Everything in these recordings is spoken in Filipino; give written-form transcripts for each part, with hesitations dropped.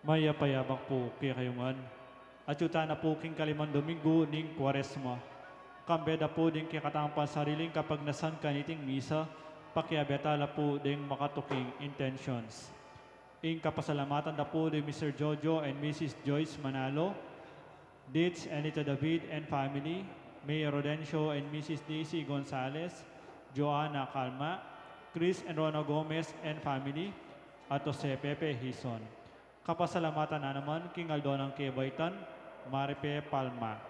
Maya payabak po kaya kayungan. At yuta na po king kalimang Domingo ning Kwaresma. Kambeda po din kaya katampan sariling kapag nasan kaniting misa, pakiabetala po ding makatuking intentions. Ing kapasalamatan na po din Mr. Jojo and Mrs. Joyce Manalo, Ditz Anita David and family, Mayor Rodencio and Mrs. Daisy Gonzalez, Joanna Calma, Chris and Rona Gomez and family, at Jose Pepe Hison. Kapasalamatan na naman King Aldonang Kebaitan, Maripe Palma.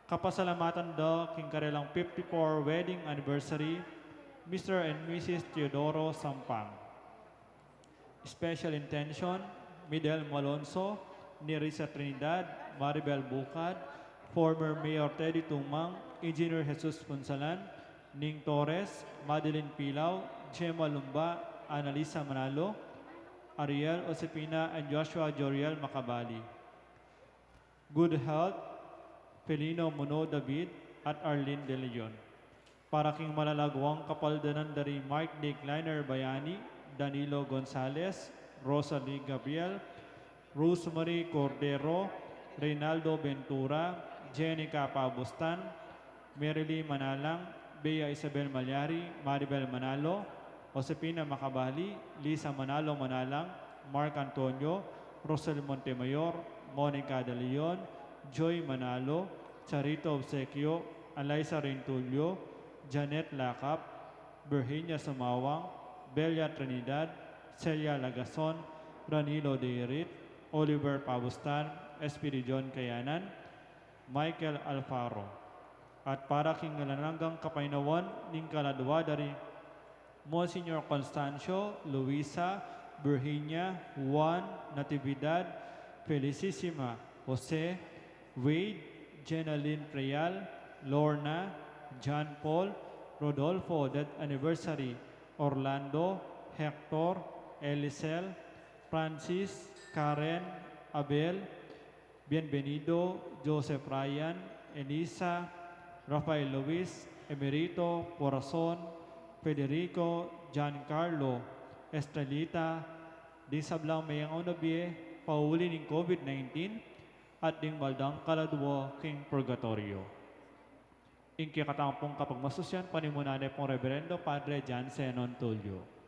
Kapasalamatan daw King Karelang 54 wedding anniversary, Mr. and Mrs. Teodoro Sampang. Special intention, Midel Malonzo, Nerissa Trinidad, Maribel Bucad, former Mayor Teddy Tumang, Engineer Jesus Punsalan, Ning Torres, Madeline Pilaw, Gemma Lumba, Annalisa Manalo, Ariel Osepina, and Joshua Joriel Macabali. Good health, Felino Muno David, at Arlene De Leon. Para king malalagwang kapaldanan dari Mark D. Kleiner Bayani, Danilo Gonzalez, Rosalie Gabriel, Rosemary Cordero, Reynaldo Ventura, Jenica Pabustan, Merily Manalang, Bea Isabel Malyari, Maribel Manalo, Josepina Macabali, Lisa Manalo Manalang, Mark Antonio, Rosel Montemayor, Monica De Leon, Joy Manalo, Charito Obsequio, Alaysa Rentulio, Janet Lacap, Virginia Sumawang, Belia Trinidad, Celia Lagason, Ranilo Deirit, Oliver Pabustan, Espiri John Kayanan, Michael Alfaro. At para king nalananggang kapainawan ning kaladwa dari Monsignor Constancio, Luisa, Virginia, Juan, Natividad, Felicissima, Jose, Wade, Jenaline Preal, Lorna, John Paul, Rodolfo, death anniversary, Orlando, Hector, Elisel, Francis, Karen, Abel, Bienvenido, Joseph Ryan, Elisa, Rafael Luis, Emerito, Corazon, Federico, Giancarlo, Estrelita, di sablang mayang unabie, pauli ng COVID-19, at ding maldang kaladwa king purgatorio. Ingki katampong kapag masusyan, panimunanay pong Reverendo Padre Jan Senon Tulio.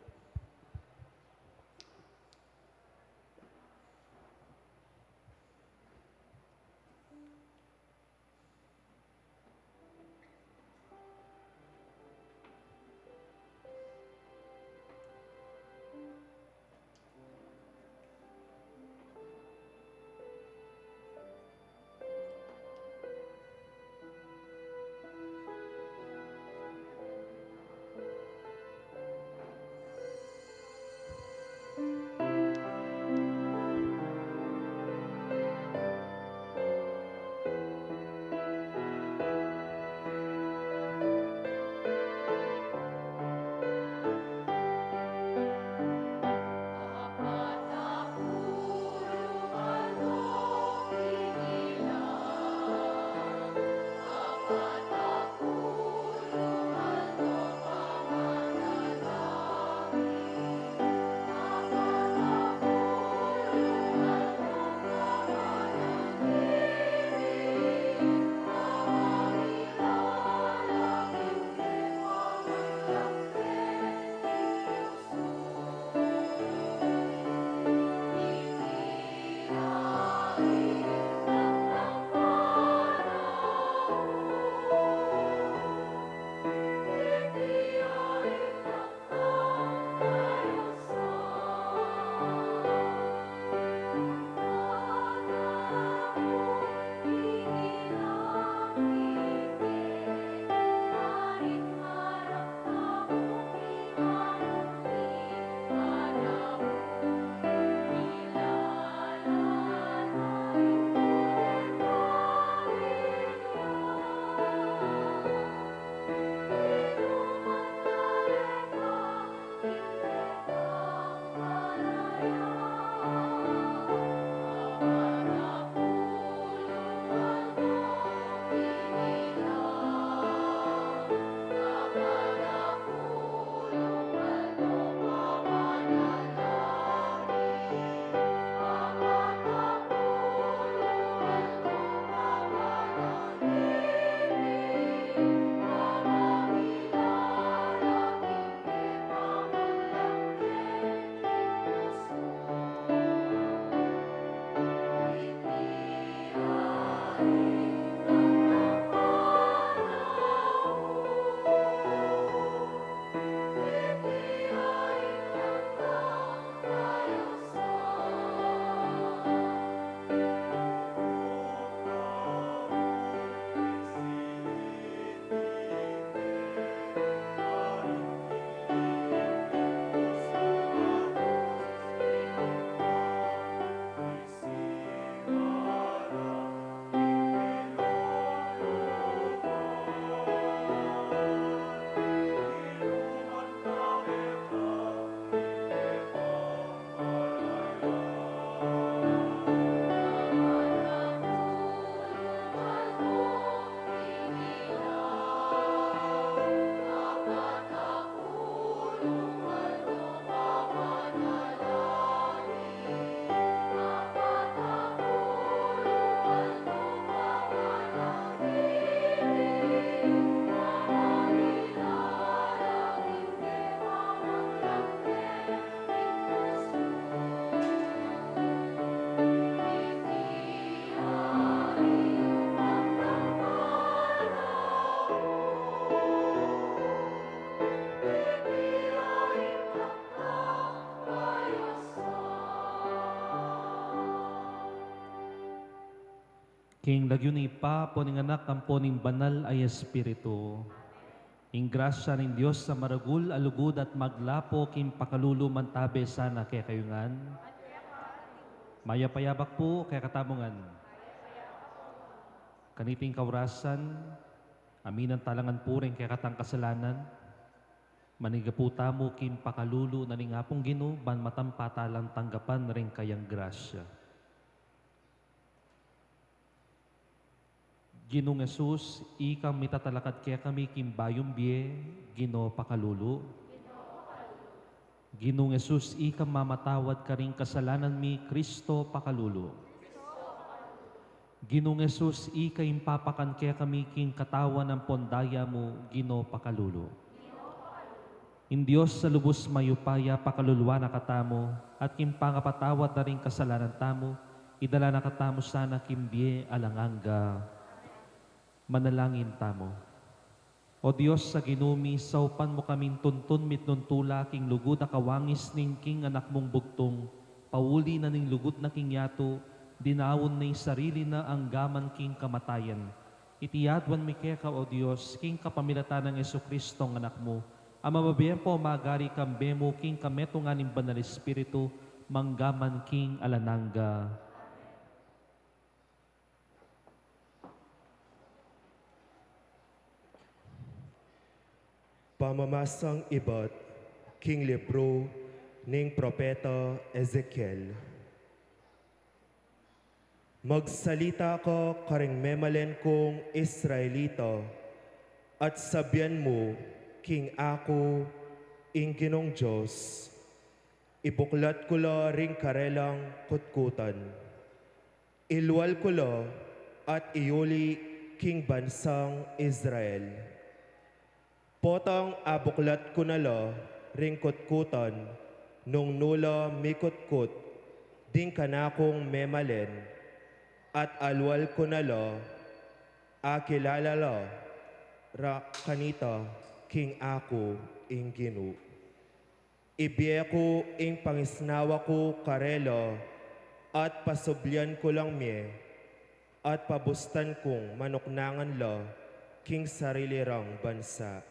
King lagyo ni pa po ning anak ang po ning banal ay espiritu. Ing grasya ning Dios sa maragul alugod at maglapo king pakalulu mantabe sana kay kayungan. Mayapayabak po kay katabungan. Kaniting kaurasan, aminan talangan po rin kay katang kasalanan. Manigaputa mo king pakalulu na ning apong Ginoo ban matampatalang tanggapan rin kayang grasya. Ginong Jesus, ikam mitatalakad kaya kami kimbayong biye, Ginoo pakalulu. Ginong Jesus, ikam mamatawad ka rin kasalanan mi, Kristo pakalulu. Ginong Jesus, ikay impapakan kaya kami king katawan ng pondaya mo, Ginoo pakalulu. In Diyos sa lubos mayupaya pakaluluwa na katamo, at kimpangapatawad na rin kasalanan tamo, idala na katamo sana kimbiye alanganga. Manalangin tamo. O Diyos sa ginumi, saupan mo kaming tuntun mitnuntula king lugod na kawangis ning king anak mong bugtong, pauli na ning lugod na king yato, dinawon na sarili na ang gaman king kamatayan. Itiyadwan mi kaya o Diyos, king kapamilatan ng Jesucristo ng anak mo, ang mababiyan po magari kambe mo king kameto nga ning banal espiritu, manggaman king alananga. Pamamasang ibat, king libro ning propeta Ezekiel. Magsalita ka karing memalen kong Israelita, at sabihan mo, king ako, ing Ginong Diyos, ibuklat ko la ring karelang kutkutan. Ilwal ko la at iuli king bansang Israel. Potang abuklat ko na la ring kutkutan, nung nula mikutkut, ding kanakong memalen, at alwal ko na la, akilala la, ra kanita, king ako, ing Ginoo. Ibiye ko ing pangisnawa ko karela, at pasublyan ko lang miye, at pabustan kong manuknangan la, king sarili rang bansa.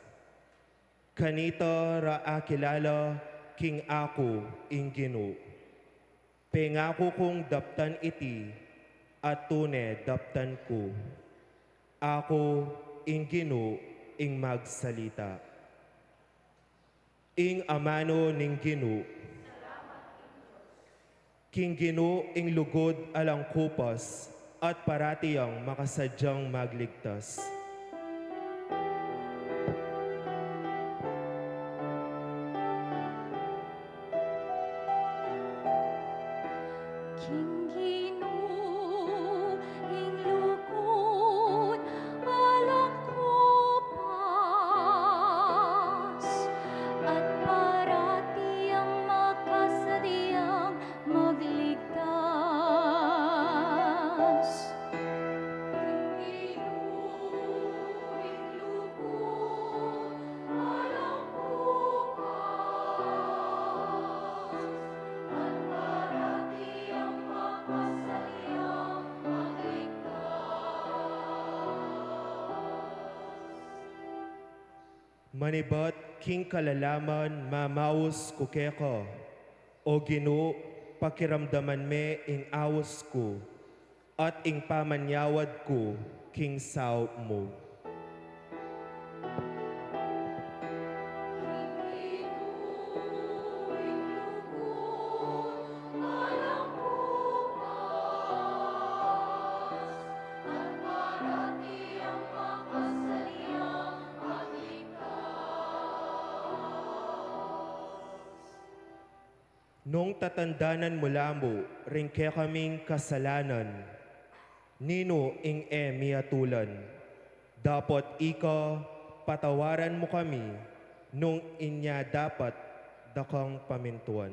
Kanita ra akilala, king ako, ing Ginoo. Pengako kong daptan iti, at tune daptan ko. Ako, ing Ginoo, ing magsalita. Ing amano ning Ginoo. King Ginoo, ing lugod alang kupas, at paratiyang makasadyang magligtas. King Ginoo, ing lugod alang kupas, at parati ang makasadyang magligtas. King Ginoo, ing lugod alang kupas, at parati ang makasadyang magligtas. Manibat king kalalaman mamaus ko keko, o Ginoo, pakiramdaman me ing awos ko, at ing pamanyawad ko, king sao mo. Nung tatandanan mo lamo, ring kaya kaming kasalanan, nino ing miatulan. Dapat ika patawaran mo kami, nung inya dapat dakang pamintuan.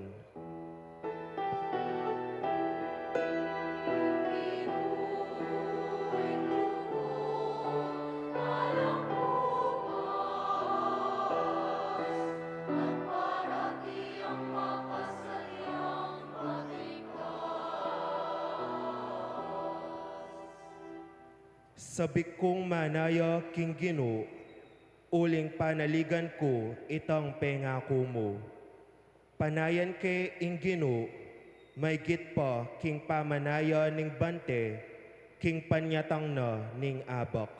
Sabik kong manaya king Ginoo, uling panaligan ko itang pengako mo. Panayan ke ing Ginoo, may git pa king pamanaya ning bante, king panyatang na ning abak.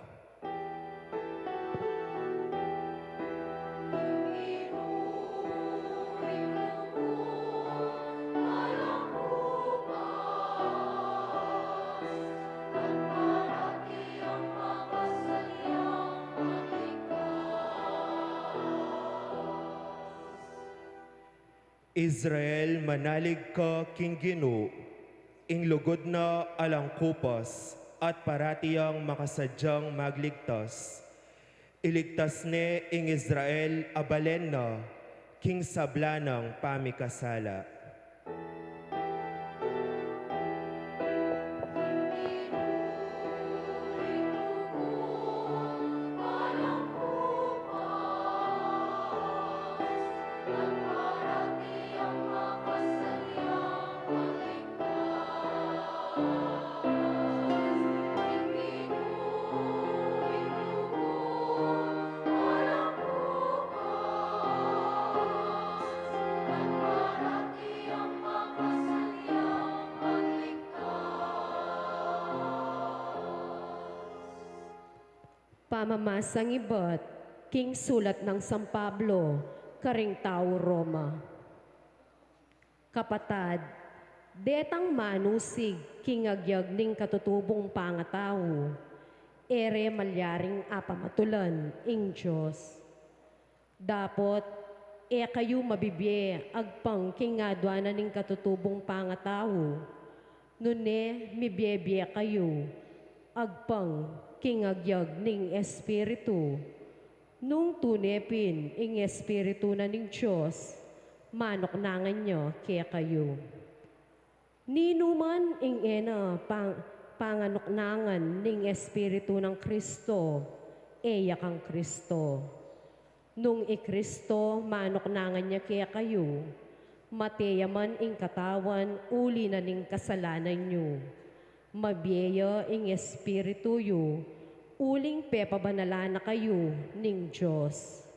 Israel, manalig ka king Ginoo, ing lugod na alang kupas at paratiyang makasadyang magligtas. Iligtas ne ing Israel abalen na king sablanang pamikasala. Pamamasang iba't king sulat ng San Pablo, karing tao Roma. Kapatad, detang manusig king agyag ning katutubong pangatao, ere malyaring apamatulan ing Diyos. Dapot, kayo mabibye agpang king adwana ning katutubong pangatao, nune mibiyebye kayo agpang kingagyag ning Espiritu. Nung tunepin ing Espiritu na ning Diyos, manoknangan nyo kaya kayo. Ninuman ing panganoknangan ning Espiritu ng Kristo, eya kang Kristo. Nung ikristo, manoknangan niya kaya kayo, mateyaman ing katawan, uli na ning kasalanan nyo. Mabiya ing Espiritu yu, uling pepabanala na kayo ning Diyos.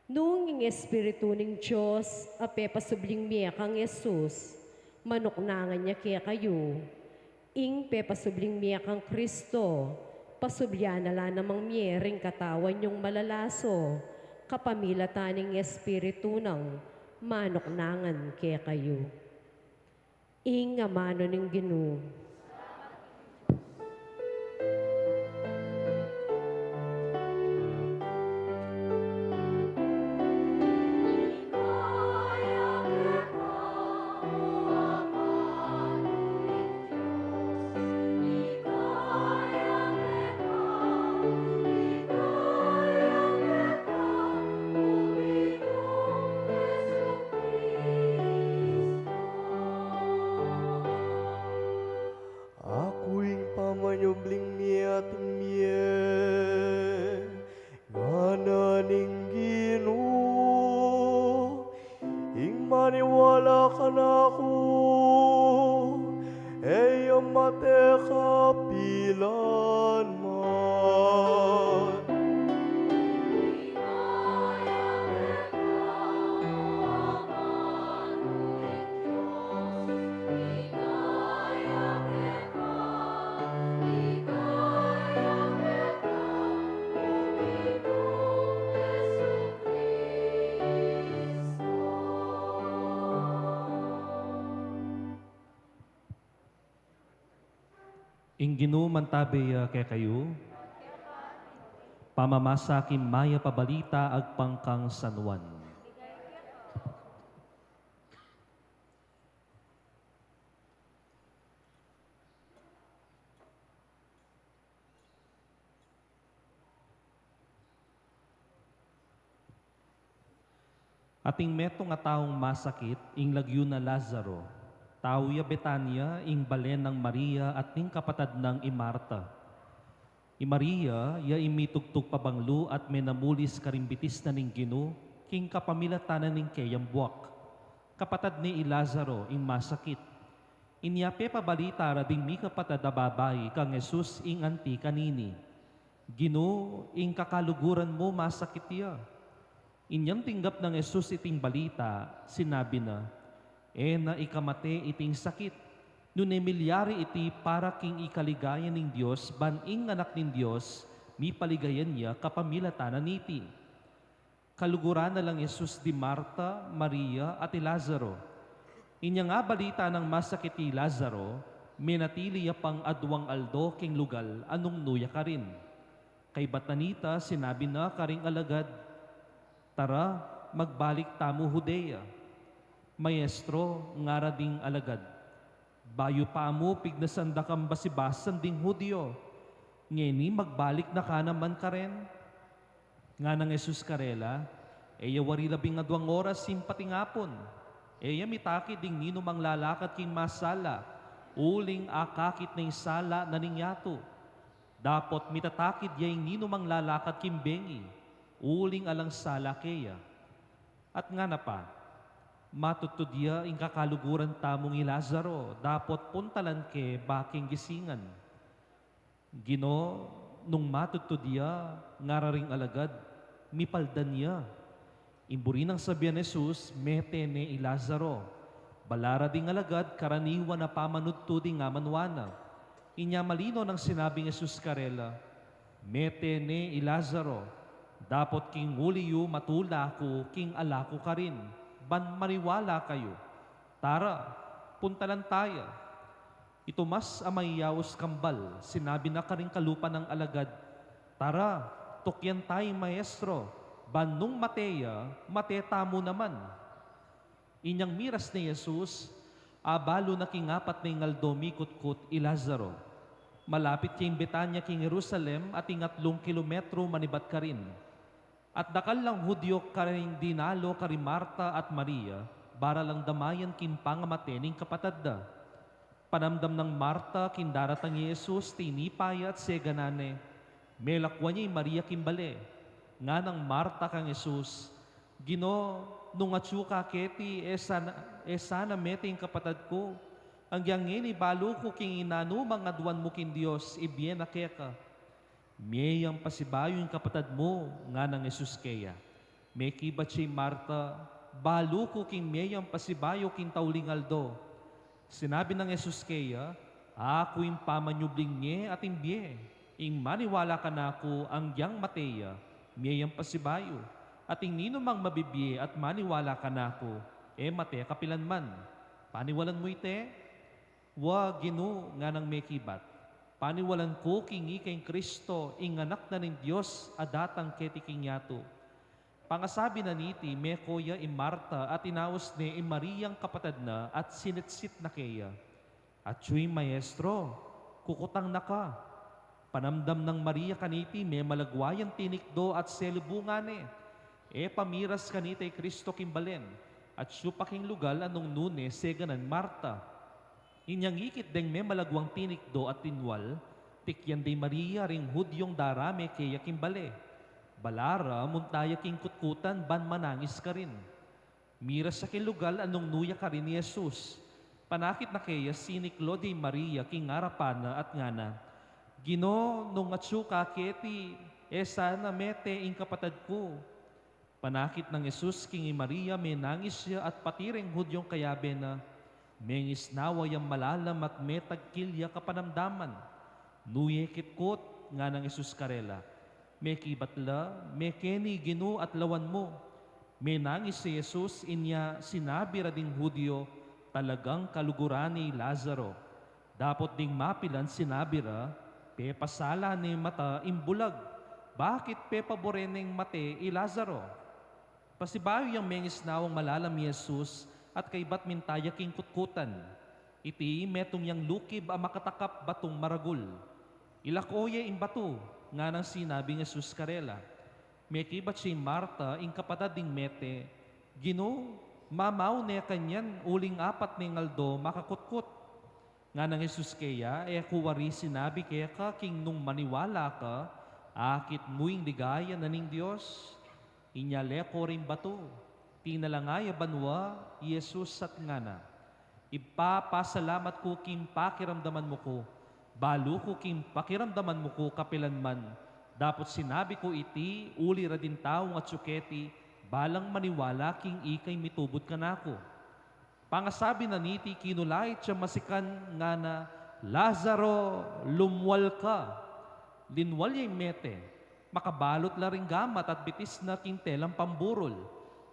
Nung ing Espiritu ning Diyos, pepasubling miya kang Jesus, manoknangan niya kaya kayo, ing pepasubling miya kang Kristo, pasubyan na namang miyering katawan yung malalaso, kapamilatan ning Espiritu ng manoknangan kaya kayo. Ing amano ning Ginoo. Ako'y pamanyobling miyating miye, ngana ning Ginoo, ing maniwala ka na ako, mate kapilan man. Ing Ginoo mantabi kay kayo, pamamasa kim maya pabalita agpangkang San Juan. Ating metong nga taong masakit, ing lagyo na Lazaro, tao ya Betania, ing balen ng Maria at ning kapatad ng Imarta. I Maria, ya imitugtog pabanglo at menamulis karimbitis na ning Ginoo, king kapamilatanan ning kayang buwak. Kapatad ni Lazaro, ing masakit. Inya pe pabalita rading mi kapatadababay kang Jesus ing anti kanini. Ginoo ing kakaluguran mo masakit iya. Inyang tinggap ng Jesus iting balita, sinabi na, na ikamate iting sakit. Nung emilyari iti para king ikaligayan ng Diyos, baning anak ng Diyos, mi paligayan niya kapamilatanan iti. Kaluguran na lang Jesus di Marta, Maria at Lazaro. Inya nga balita ng masakit ti Lazaro, minatili ya pang adwang aldo king lugal anong nuya ka rin. Kay Batanita sinabi na karing alagad, tara, magbalik tamo Judea. Maestro, ngara ding alagad. Bayo pa mo, pignasanda kang basibasan ding Hudyo. Ngeni, magbalik na ka naman ka rin. Nga ng Jesus karela, wari 12 oras simpating hapon. Mitaki ding nino mang lalakad king masala, uling akakit na sala na ningyato. Dapot mitatakid yung nino mang lalakad king bengi, uling alang sala keya. At nga na pa, matutudya ing kakaluguran tamong Lazaro, dapot puntalan ke baking gisingan. Gino, nung matutudya, ngararing alagad, mipaldan niya. Imburi ng sabihan ni Jesus, mete ne Lazaro. Balara ding alagad, karaniwan na pamanudto ding amanwana. Inya malino ng sinabing Jesus karela, mete ne Lazaro. Dapot king uliyo matula ko, king alako ka rin. Ban mariwala kayo. Tara, puntalan tayo. Ito mas amayawos kambal, sinabi na karing kalupa ng alagad, tara, tukyan tayo maestro. Banong Mateya, mateta mo naman. Inyang miras ni Jesus, abalo na kingapat ni ngaldo mikot-kot Lazaro. Malapit king Betanya king Jerusalem at 3 kilometro manibat ka rin. At dakal lang Hudyo karing dinalo kari Marta at Maria, bara lang damayan king pangamate ning kapatadda. Panamdam ng Marta king daratang ni Jesus, tinipaya at seganane, melakwa niya Maria kimbale. Nga ng Marta kang Jesus, Gino, nung atsuka keti, sana meting kapatad ko, ang yangin ibalo ko king inano mga duwan mo king Diyos, ibyen na keka. Miyang pasibayo yung kapatad mo, nga ng Jesus kaya. May kibat siya Marta, balo ko king miyang pasibayo king taulingaldo. Sinabi ng Jesus kaya, ako yung pamanyubling niya at imbye, ing maniwala ka na ako ang yang Mateya, miyang pasibayo, at nino mang mabibye at maniwala ka na ako, mate kapilan man. Paniwalan mo ite? Wa Gino nga ng may kibat. Paniwalan ko kingi kay Kristo, inganak na ng Diyos, adatang keti kinyato. Pangasabi na niti, me koya Marta at inaos ni Mariang kapatad na at sinitsit na kaya. At siya'y maestro, kukutang na ka. Panamdam ng Maria kaniti, may malagwayan tinikdo at selubungane. Pamiras kanitay Kristo kimbalen, at supaking lugal anong nune seganan Marta. Inyang ikit deng may malagwang tinikdo at tinwal, tikyan day Maria ring Hudyong darame kaya kimbale. Balara, muntaya king kutkutan, ban manangis ka rin. Miras sa kilugal anong nuya ka rin ni Jesus. Panakit na kaya siniklo day Maria king arapana at ngana. Gino, nung atsuka keti, sana mete ing kapatad ko. Panakit ng Jesus king Maria, may nangis siya at patiring Hudyong kayabe na, mengis nawa yung malalam at metagkilya kapanamdaman. Nuye kitkot nga ng Jesus karela. May kibatla, may keni Gino at lawan mo. May nangis si Jesus, inya sinabi rading Hudyo, talagang kaluguran ni Lazaro. Dapot ding mapilan sinabi ra, pasala ni mata imbulag. Bakit paboreneng mate Lazaro? Pasibayo yung mengis nawang malalam ni Jesus at kay bat mintaya king kutkutan. Iti metong yang lukib a makatakap batong maragul. Ilakoye imbato nga nang sinabi ng Jesus karela. May kibat si Marta ing kapatad ding mete. Gino, mamaw ne kanyan uling 4 ni ngaldo makakutkut. Nga ng Jesus kaya, kuwari sinabi kaya ka, king nung maniwala ka, akit muing ligaya na ning Diyos, inyaleko rin bato, tinalangaya banwa, Jesus at ngana. Ipapasalamat ko king pakiramdaman mo ko. Balo ko king pakiramdaman mo ko kapilanman. Dapat sinabi ko iti, uli ra din taong at suketi, balang maniwala king ikay mitubod ka na ako. Pangasabi na niti kinulay siya masikan nga na, Lazaro, lumwal ka. Linwal yay mete, makabalot la ring gamat at bitis na king telang pamburol,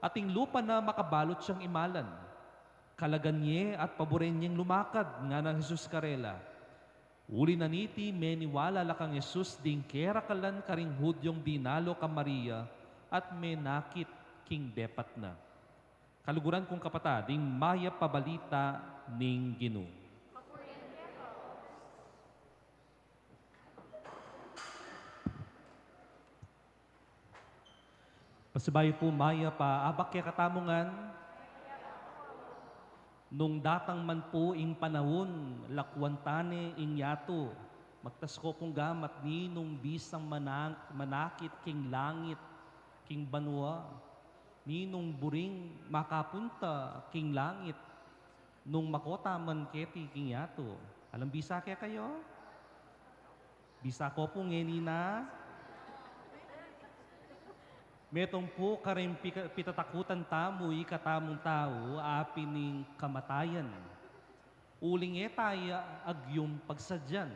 ating lupa na makabalot siyang imalan. Kalaganye at paboren niyang lumakad nga ng Jesus karela. Uli na niti, meniwala lakang Jesus ding kera kalan karing hudyong dinalo ka Maria at menakit king depat na. Kaluguran kong kapatid, ding maya pabalita ning Ginoo. Pasibayo po maya pa, abak kaya katamungan, nung datang man po ing panahon, lakwantane ing yato, magtasko pong gamat ni nung bisang manakit king langit, king banwa, ni nung buring makapunta king langit, nung makota man keti king yato. Alam bisa kaya kayo? Bisa ko po ngeni na. Metong po karing pitatakutan tamo, ikatamong tao, api ning kamatayan. Uling etaya agyong pagsadyan,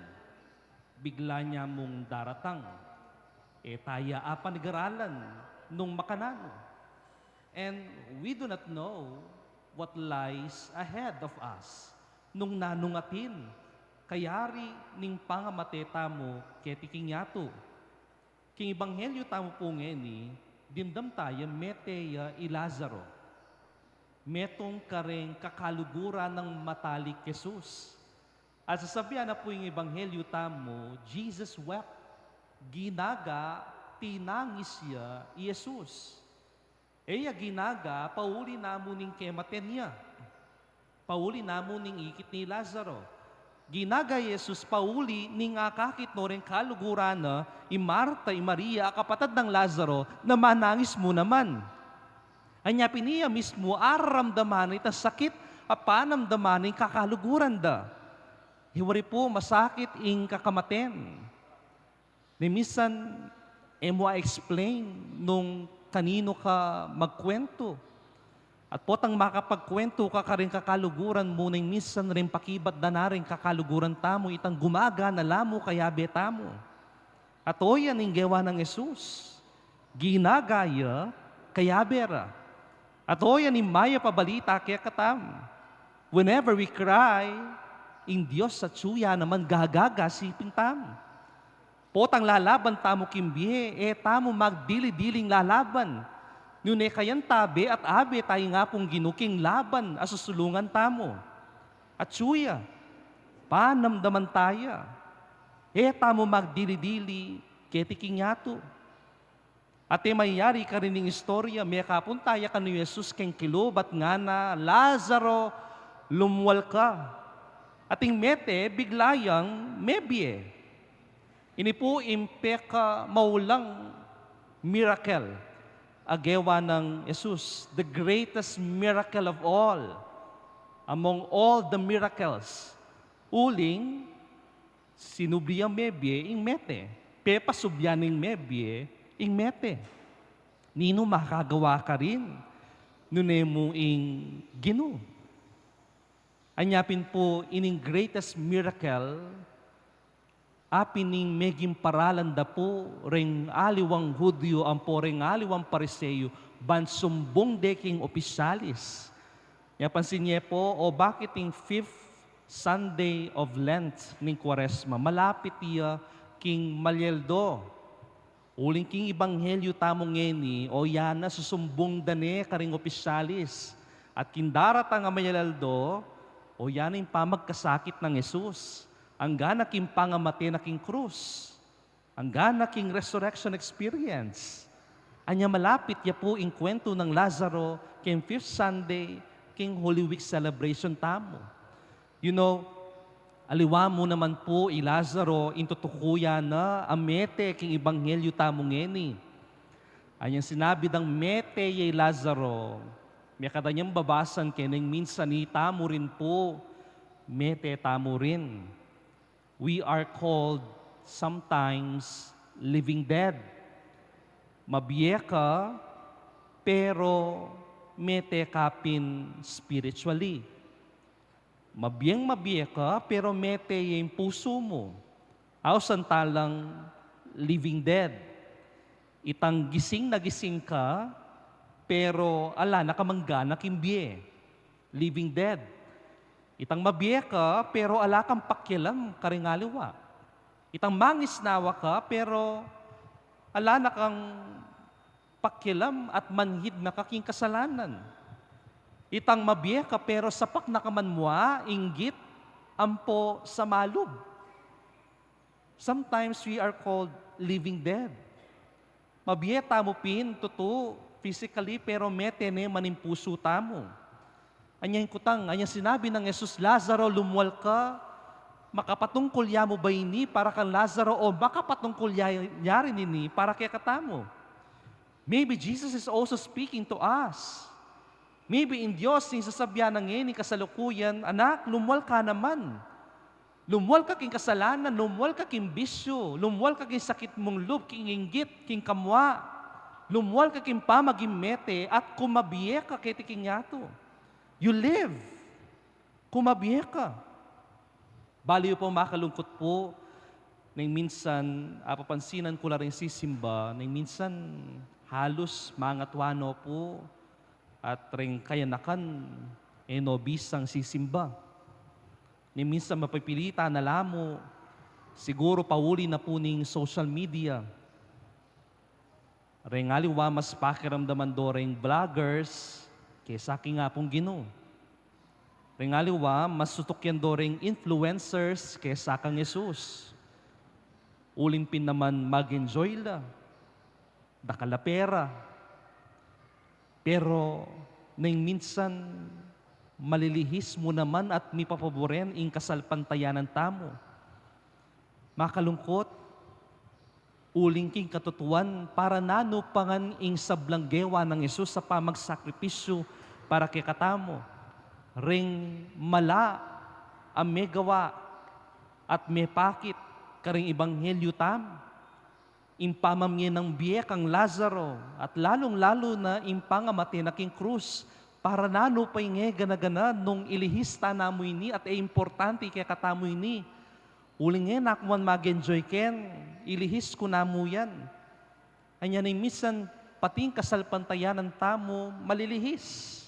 bigla niya mong daratang. Etaya apanigaralan nung makanano. And we do not know what lies ahead of us. Nung nanungatin, kayari ning pangamate tamo ketiking yato. King Ebanghelyo tamo po ngeni, dindam tayo meteya i Lazaro. Metong kareng kakalugura ng matalik Jesus. At sasabihan na po yung Ebanghelyo tamo, Jesus wept. Ginaga, tinangis siya i Jesus. Eya ginaga, pauli namo ning kematen niya. Pauli namo ning ikit ni Lazaro. Ginaga Jesus pauli ning akakit no rin kaluguran na i Marta, i Maria, kapatid ng Lazaro, na manangis mo naman. Anya piniya mismo aramdaman ita sakit at panamdaman ing kakaluguran da. Hiwari po masakit ing kakamaten. Ni minsan, emo explain nung kanino ka magkwento. At potang makapagkwento ka ka rin kakaluguran mo nang minsan rin pakibat da na rin kakaluguran tamo itang gumaga na lamo kaya betamo. At o yan ang gawa ng Jesus. Ginagaya kaya bera. At o yan yung maya pabalita kaya katam. Whenever we cry, in Diyos sa tsuya naman gagaga sipin tam. Potang lalaban tamo kimbihe, tamo magdili-diling lalaban. Nune kayan tabi at abe tayo nga pong ginuking laban asusulungan tamo. At suya, panamdaman tayo. Tamo magdili-dili, ketiking yato. At mayari ka rin ng istorya, may kapuntaya ka ni Jesus keng kilobat nga na, Lazaro, lumwal ka. Ating mete, biglayang mebye. Ini po impeka maulang miracle. Agewa ng Jesus, the greatest miracle of all, among all the miracles. Uling, sinubliya mebye ing mete. Pepa subyaning mebye ing mete. Nino makagawa ka rin, nunemo ing Ginoo. Anyapin po, ining greatest miracle, apining meging paralan da po ring aliwang Hudyo ang po ring aliwang Pariseyo bansumbong deking opisyalis. Yapansin niya po, o bakit yung 5th Sunday of Lent ning Quaresma, malapit iya king Malyeldo. Uling king Ebanghelyo tamong ngeni, o yana susumbong dane karing opisyalis. At kindarat ang Malyeldo, o yana yung pamagkasakit ng Jesus. Ang ganaking pangamate na king krus. Ang ganaking resurrection experience. Anya malapit ya po yung kwento ng Lazaro king 5th Sunday, king Holy Week celebration tamo. You know, aliwa mo naman po i Lazaro intutukuya na amete king Ebanghelyo tamo ngeni. Anyang sinabi ng mete yay Lazaro, May kadanyang babasan keneng minsan ni tamo rin po, mete tamo rin. We are called sometimes living dead. Mabiye ka, pero mete kapin spiritually. Mabiye ka, pero mete yung puso mo. Aw santalang living dead. Itang gising na gising ka, pero ala nakamanggana kimbye. Living dead. Itang mabiye ka, pero ala kang pakialam karingaliwa. Itang mangisnawa ka, pero ala na kang pakialam at manhid na kaking kasalanan. Itang mabiye ka, pero sapak na kamanmua, inggit, ampo sa malub. Sometimes we are called living dead. Mabiye tamo pin, tuto, physically, pero metene maning puso tamo. Anyang kutang, anyang sinabi ng Jesus, Lazaro, lumuwal ka, makapatungkol ya mo ba ini para kang Lazaro o makapatungkol ya rin ini para kaya katamo. Maybe Jesus is also speaking to us. Maybe in Diyos, yung sasabyan ng ngayon, kasalukuyan, anak, lumuwal ka naman. Lumuwal ka king kasalanan, lumuwal ka king bisyo, lumuwal ka king sakit mong loob, king inggit, king kamwa, lumuwal ka king pamaging mete, at kumabiye ka kay tiking yato. You live. Kumabiye ka. Baliw po makalungkot po, nang minsan, papansinan ko na rin si Simba, nang minsan halos mangatwano po, at rin kayanakan, bisang si Simba. Ni minsan mapipilita na lamo, siguro pauli na po ning social media. Rengaliwa mas pakiramdaman do ring vloggers kaysa aking nga pong Ginoo. Rengaliwa mas sutukyan do ring influencers kaysa kang Jesus. Ulimpin naman mag-enjoy la, dakalapera. Pero nang minsan malilihis mo naman at mipapaboren ing kasalpantayanan tamo. Makalungkot, uling king katutuan para nano pangan ing sablanggewa ng Yesus sa pamagsakripisyo para kay katamo. Ring mala ang megawa at may pakit karing ibanghelyo tam. Impamamye ng biyek ang Lazaro at lalong-lalo na impangamati na king krus para nano pa inge gana-gana nung ilihista na mo ini at importante kaya katamo ini. Uling nga nakman mag-enjoy ken, ilihis ko na mo yan. Anya na minsan pating kasalpantayanan tamo malilihis.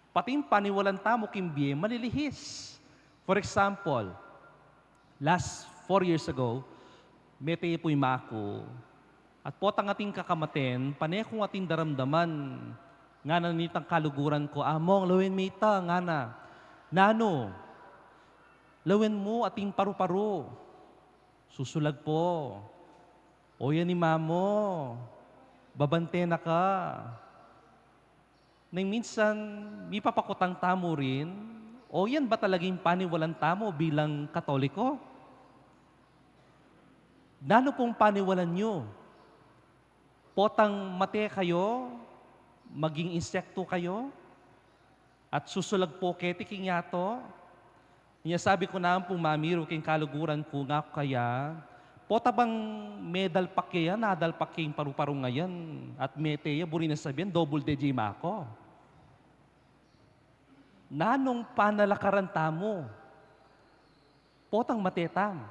Pating paniwalan tamo kimbye malilihis. For example, last 4 years ago, mete po'y mako at potang ating kakamaten, panay kong ating daramdaman nga na nitang kaluguran ko, among lawin mita nga na, nano, lawin mo ating paru-paro, susulag po, o yan ni mamo, babante na ka. Nang minsan, may papakutang tamo rin, o yan ba talagang paniwalan tamo bilang Katoliko? Nano pong paniwalan nyo? Potang mate kayo, maging insekto kayo, at susulag po ketiking yato. Niya sabi ko na pong mamiro king kaluguran ko nga kaya, pota bang medal pakya, nadal paking paru-paro ngayon, at meteya, buri na sabihin, double DJ mako. Nanong panalakaran tamo? Potang matetam.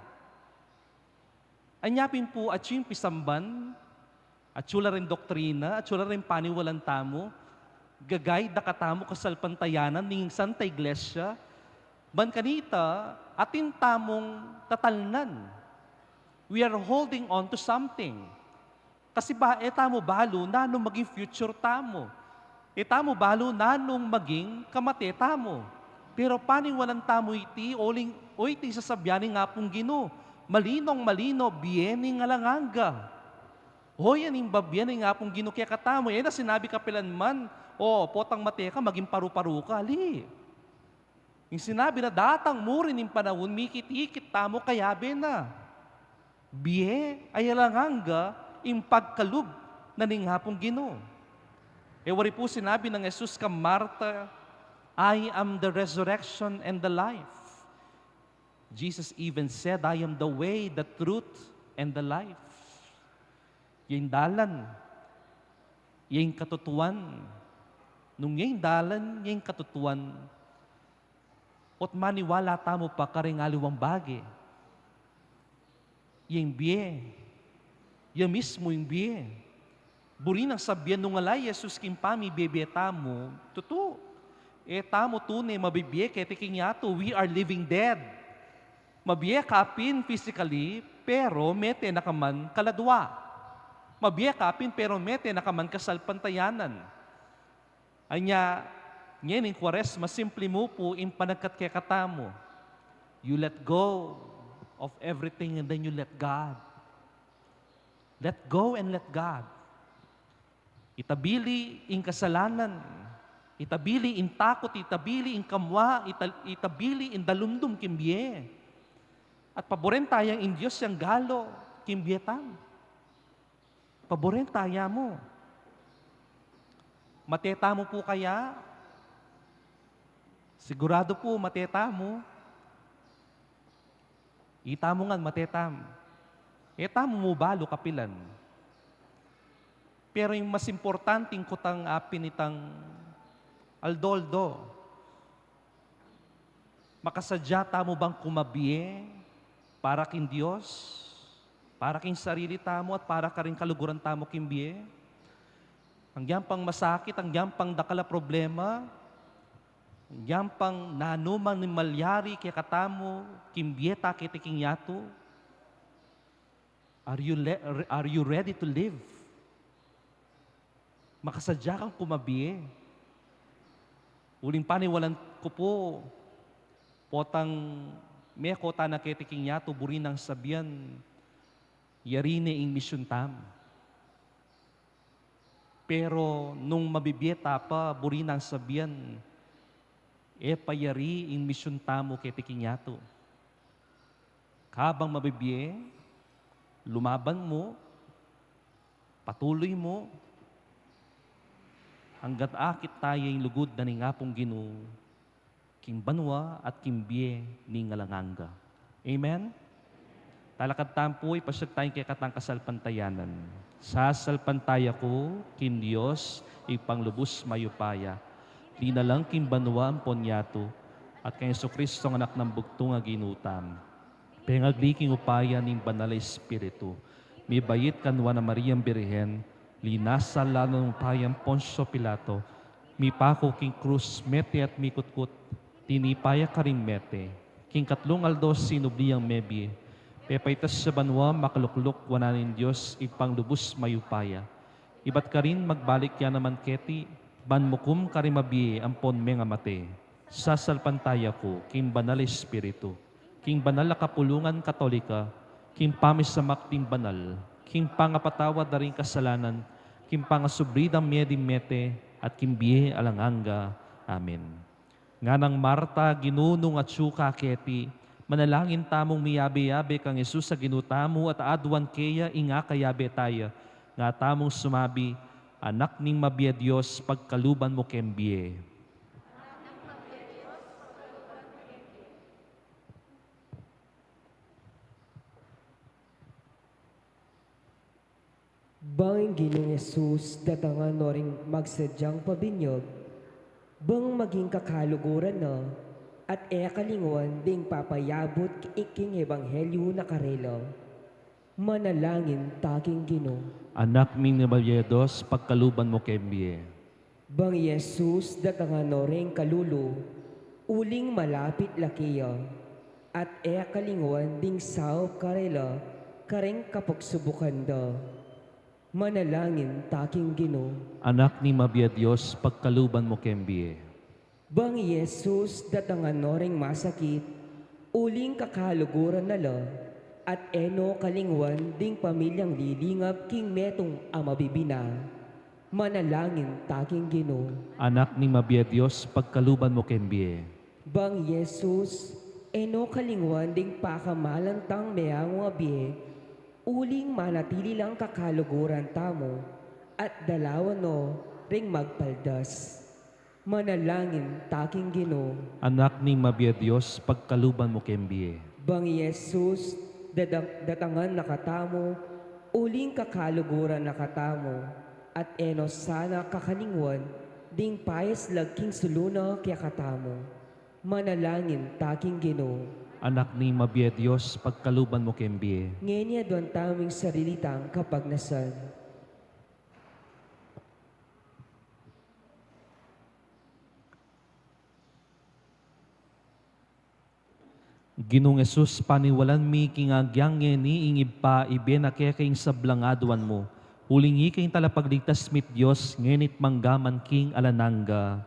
Anyapin po at yung pisamban, at sula rin doktrina, at sula rin paniwalan tamo, gagay da katamo kasalpantayanan ning Santa Iglesia, ban kanita, atin tamong tatalnan. We are holding on to something. Kasi ba, tamo balo, nanong maging future tamo. Tamo balo, nanong maging kamate tamo. Pero paniwalan tamo iti, o iti sasabyanin nga pong Ginoo, malinong malino, biyeni nga langanga. O yan yung babyan nga pong Ginoo kaya katamo. Na sinabi kapilan man, potang mateka, maging paru-paru ka, ali. Yung sinabi na datang mo rin yung panahon, mikit-ikit tamo kayabe na. Biye, ay langanga, yung pagkalub na ning hapong Ginoo. wari po sinabi ng Jesus ka Marta, I am the resurrection and the life. Jesus even said, I am the way, the truth, and the life. Yung dalan, yung katutuan. Nung yung dalan, yung katutuan, at maniwala tamo pa karing aliwang bagi. Yung biye, yung mismo yung biye. Buri nang sabihan nung alay, Jesus kimpami, bebe tamo, totoo. Tamo tunay, mabibiye, kaya tiking yato, we are living dead. Mabiye kapin physically, pero mete nakaman kaladwa. Mabiye kapin, pero mete nakaman kasalpantayanan. Anya, ngayon, in Quaresma, simple mo po, in panagkat kaya katamo. You let go of everything and then you let God. Let go and let God. Itabili in kasalanan. Itabili in takot, itabili in kamwa, itabili in dalumdum kimbiye. At paboren tayang in Diyos yang galo, kimbietam. Paboren taya mo. Mateta mo po kaya? Sigurado po, mateta mo. Ita mo nga, matetam. Tamo mo balo kapilan. Pero yung mas importanteng kutang apinitang aldoldo, makasadya tamo bang kumabiye para kin Diyos, para kin sarili tamo at para ka rin kaluguran tamo kimbiye? Hanggang pang masakit, hanggang pang dakala problema, hanggang pang nanumang ni malyari kaya katamo, kimbieta kitiking yato. Are you ready to live? Makasadya kang kumabiye. Uling paniwalan ko po, potang may kota na kitiking yato, buri ng sabihan, yarine ing mission tam. Pero nung mabibiyeta pa, buri ng sabihan, payari in mission tamo kay tikinyato. Kabang mabibiye, lumaban mo, patuloy mo, hanggat akit tayo yung lugod na ningapong Ginoo, king banwa at kimbiye ni ngalanganga. Amen? Talakad tampoy, pasyag tayong kay katang kasalpantayanan. Sa salpantaya ko, kin Diyos, ipanglubos mayupaya. Di na lang kin banwa ang ponyato, at kay Jesucristo ang anak ng bugtong nga ginutam. Pengagliking upaya ning banal na Espiritu. May bayit kanwa na Mariang Birhen, linasal lalo ng upayang Poncio Pilato, mi pako king krus mete at mikutkut, tinipaya ka rin mete. King katlong aldos sinubliyang mebi, pepaitas sa banwa makalukluk wananin Diyos ipanglubos mayupaya. Ibat ka rin magbalik yan naman keti, banmukum ka rin mabiye ang ponme nga mate. Sasalpantaya ko, king banal Espiritu, king banal na kapulungan katolika, king pamisamak ting banal, king pangapatawa daring kasalanan, king pangasubridang miedim mete, at king biye alanganga. Amen. Nga nang Marta, ginunong at suka keti, manalangin tamong miyabe-yabe kang Jesus sa ginutamo at adwan keya inga kayabe tayo, nga tamong sumabi, anak ning mabiya Diyos, pagkaluban mo kembiye. Bang Ginoong Yesus, datangan no ring magsadyang pabinyog, bang maging kakaluguran na, at kalinguan ding papayabot iking ebanghelyo na karelo. Manalangin taking Ginoo. Anak ning mabiya Diyos, pagkaluban mo kembiye. Bang Yesus, datangan no ring kalulu, uling malapit lakiya, at kalinguan ding sao karelo, kareng kapagsubukan da. Manalangin taking Ginoo. Anak ni mabiya Diyos, pagkaluban mo kembiye. Bang Yesus, datangan no ring masakit, uling kakaluguran nala, at kalingwan ding pamilyang lilingap king metong amabibina. Manalangin taking Ginoo. Anak ni mabiya Diyos, pagkaluban mo kembiye. Bang Yesus, kalingwan ding pakamalantang meyang wabiye, uling manatili lang kakaluguran tamo, at dalawan no, ring magpaldas. Manalangin taking Ginoo, Anak ni Mabiya Diyos, pagkaluban mo kembiye. bang Jesus, datangan nakatamo, uling kakaluguran nakatamo, at enos sana kakalingwan, ding payas lagking suluna kaya katamo. Manalangin taking Ginoo, Anak ni Mabiya Diyos, pagkaluban mo kembiye. ngenya doon taming sarilitang kapagnasan. Ginong Yesus, paniwalan mi kingagyang ni ingib pa iben na kaya kayong sablangaduan mo. Hulingi kayong talapagligtas mit Diyos, ngenit manggaman king alananga.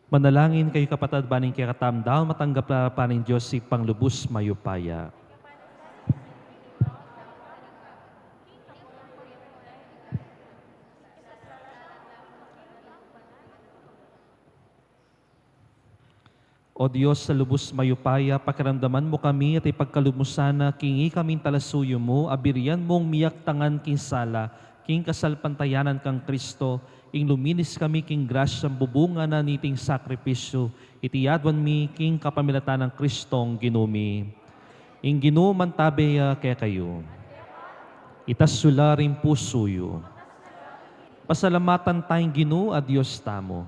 Manalangin kayo kapatid baning kaya katamdaw, matanggap na pa ng Diyos si panglubos mayupaya. O Diyos, sa lubos mayupaya, pakiramdaman mo kami at ipagkalubos sana, kingi kaming talasuyo mo, abirian mong miyak tangan kinsala, king kasalpantayanan kang Kristo, ing luminis kami king grasyang bubunga na niting sakripisyo, itiyadwan mi king kapamilatan ng Kristong ginumi. Ing ginuman tabeya kaya kayo. Itasula rin pusuyo. Pasalamatan tayong Ginoo a Diyos tamo.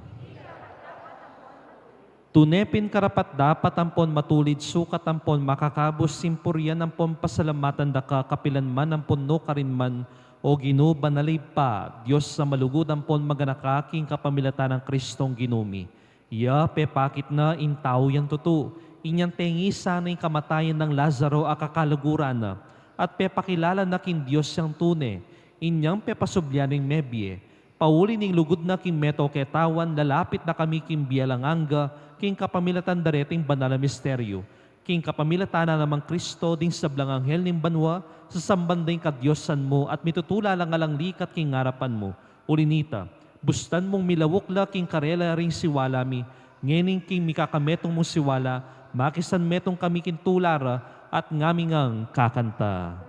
Tunepin karapat dapat ampon matulid sukat ampon makakabos simpuryan ampon pasalamatan da ka kapilan man ampon no karinman o Ginoo banalay pa Diyos sa malugod ampon maganakaking kapamilatan ng Kristong ginumi. Ya pepakit na intaw yang tutu. Inyang tengi sana yung kamatayan ng Lazaro akakalaguran na at pepakilala na kin Diyos yang tune. Inyang pepasubyaning mebye. Pauli ning lugod na king meto ketawan lalapit na kami king bialanganga king kapamilatan dareting banal na misteryo. King kapamilatan na namang Kristo ding sablang anghel ning banwa sa sambanday kadyosan mo at mitutula lang alang likat king ngarapan mo. Ulinita, bustan mong milawukla king karela ring siwalami, ngening king mikakametong mong siwala, makisan metong kami king tulara at ngamingang kakanta.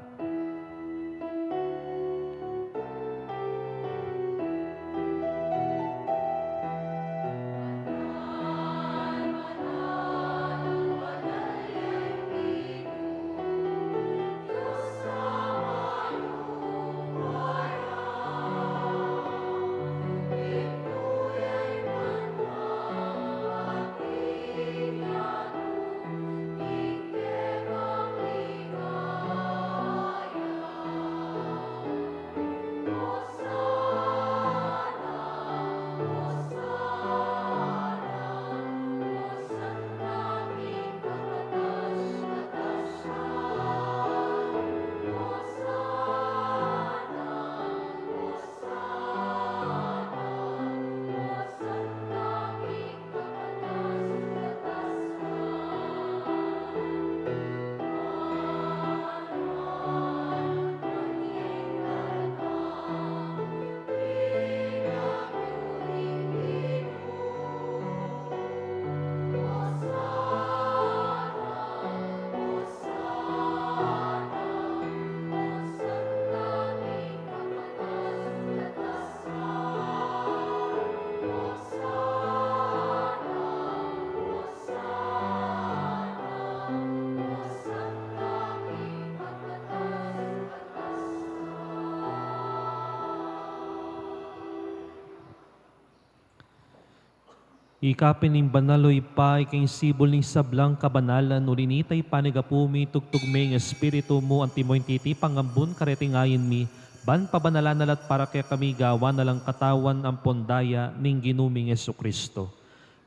Ikapin ning banaloy pa, iking sibol ning sablang kabanalan, ulinitay panigapumi, tugtugme ng espiritu mo, antimoy titi pangambun, karetingayin mi, ban pabanalanalat para kaya kami gawa na lang katawan ang pondaya ning ginuming Yesu Kristo.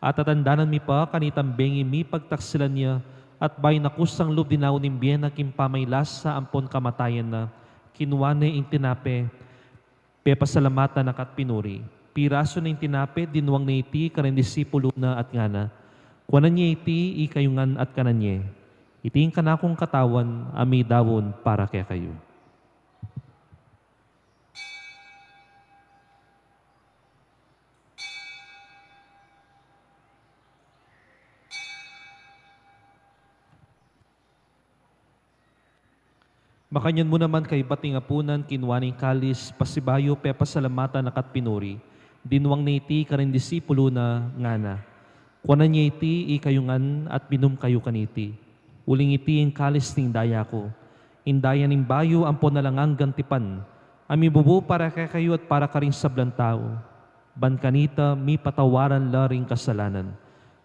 At tatandanan mi pa, kanitambengin mi pagtaksilan niya, at bay nakusang loob dinaw ning biyen na kimpamaylas sa ampon kamatayan na, kinuwane ing tinape, pepasalamatan na kat pinuri. Piraso na yung tinape, dinuwang na iti, karin disipulo na at ngana. Kuanan niya iti, ikayungan at kananye. Iting kanakong katawan, ami dawon para kaya kayo. Makanyan mo naman kay bating apunan, kinwaning kalis, pasibayo, pepasalamatan nakat pinuri. Dinuwang na iti karin disipulo na ngana. Kuanan niya iti ikayungan at binum kayo kaniti. Uling iti ang kalis ning daya ko. Indaya ning bayo ampon na lang ang gantipan. Ami bubu para kay kayo at para karing sablan tao. Ban kanita mi patawaran la ring kasalanan.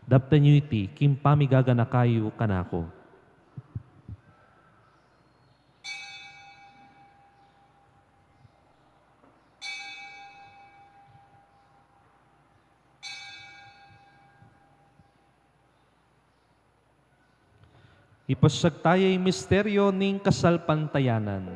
Daptan niyo iti kimpamigagana kayo kanako. Ipasag tayo yung misteryo ning kasalpantayanan.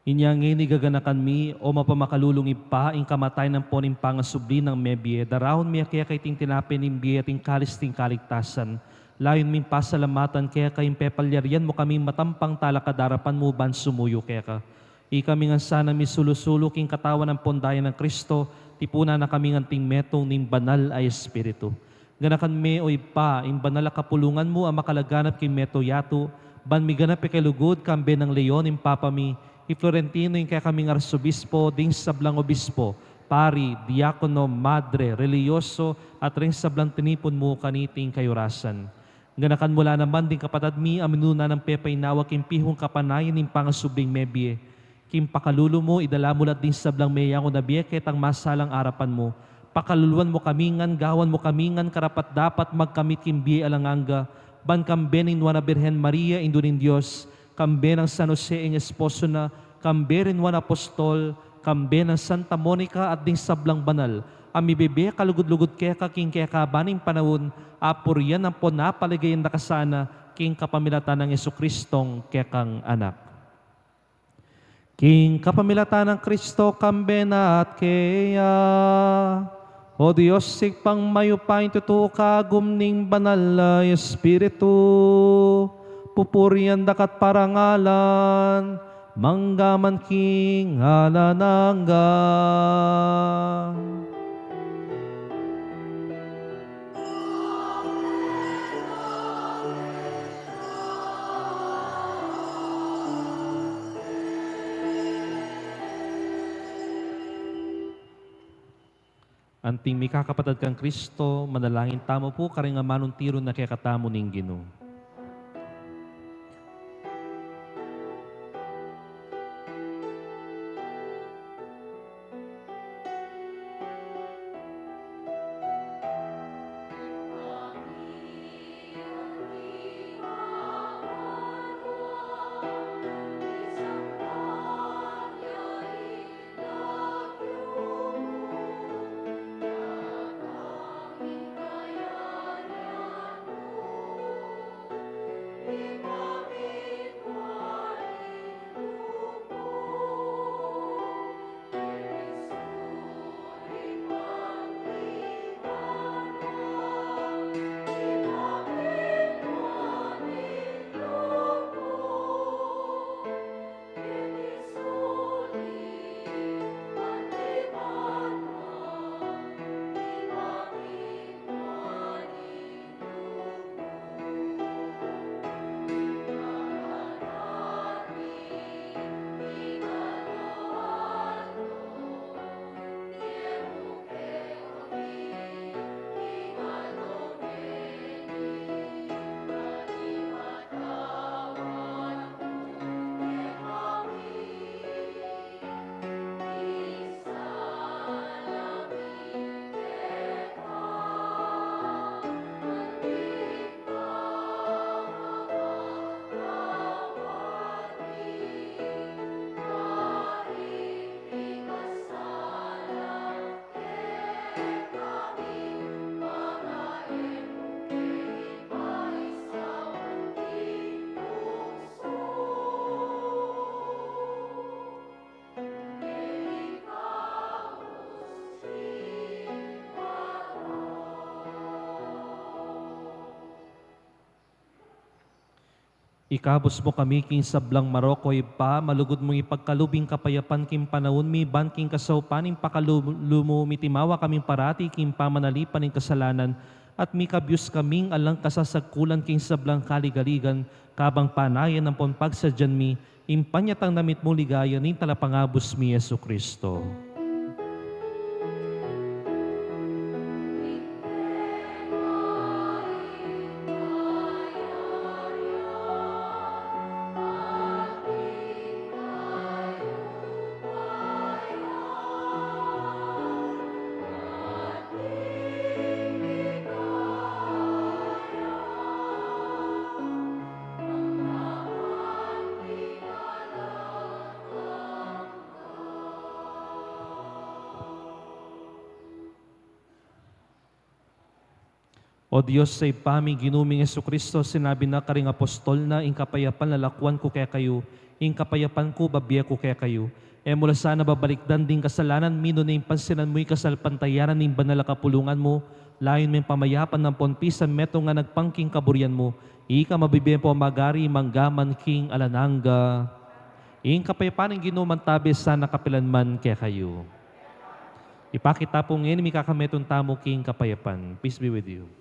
Inyangin igaganakan mi o mapamakalulungi pa ing kamatay ng poning pangasubli ng mebye. Darahon mi kaya kay ting tinapin ng biye ting kalis ting kaligtasan. Layon mi pasalamatan kaya kayong pepalyarian mo kami matampang talakadarapan mo ban sumuyo kaya ka. Ikami nga sana mi sulusulo king katawan ng pondayan ng Kristo, tipuna na kami nga ting metong ning banal ay Espiritu. Ganakan me o ipa, ing banal a kapulungan mo ang makalaganap king meto yato, ban mi ganap ikalugod kambe ng leon ing papa mi, i Florentino yung kaya kaming arsobispo, ding sablang obispo, pari, diakono, madre, religyoso, at ring sablang tinipon mo kaniting kayurasan. Ganakan mula naman din kapatad mi, aminuna ng pepay nawag kim pihong kapanayan ng pangasubling mebye. Kim pakalulo mo, idala mo lat din sablang meyang o nabiye ketang masalang arapan mo. Pakaluluan mo kamingan, gawan mo kamingan, karapat dapat magkamit kim biye alanganga, ban kambe ng Nuana Birhen Maria, Indunin Diyos, kambe ng San Jose ang esposo na, kambe rin wan apostol, kambe ng Santa Monica at ding sablang banal, ami bebe kalugod-lugod kaya king kaya kabaning panahon, apor yan ang po napaligayin na kasana, king kapamilatan ng Yesukristong kaya kang anak. King kapamilatan ng Kristo, kambe na at kaya, o Diyos, sigpang mayupain tuto kagumning banal na Espiritu, pupurian dakat parangalan, manggaman king alanangga. Anting mi kakapatad kang Kristo, manalangin tamo po karing amanong tiro na kaya katamo ning Ginoo. Ikabos mo kami king sablang Maroko pa, malugod mong ipagkalubing kapayapan king panahon mi, ban king kasaupaning pakalumo mitimawa kaming parati king pamanalipan ning kasalanan, at mi kabyus kaming alang kasasagkulan king sablang kaligaligan, kabang panayan ng ponpagsadyan mi, impanyatang namit mo ligaya ning talapangabos mi Jesucristo. O Diyos, sa ipaming ginuming Kristo, sinabi na karing apostol na, ing kapayapan lalakwan ko kaya kayo, ing kapayapan ko babiya ko kaya kayo. E mula sana babalikdan din kasalanan, mino na impansinan mo'y kasalpantayaran ng banal na kapulungan mo, layon may pamayapan ng ponpisan, meto nga nagpangking kaburian mo, ika mabibigyan po magari, manggaman king alananga, ing kapayapan ng ginumantabi sa nakapilanman kaya kayo. Ipakita po ngayon, may kakametong tamo king kapayapan. Peace be with you.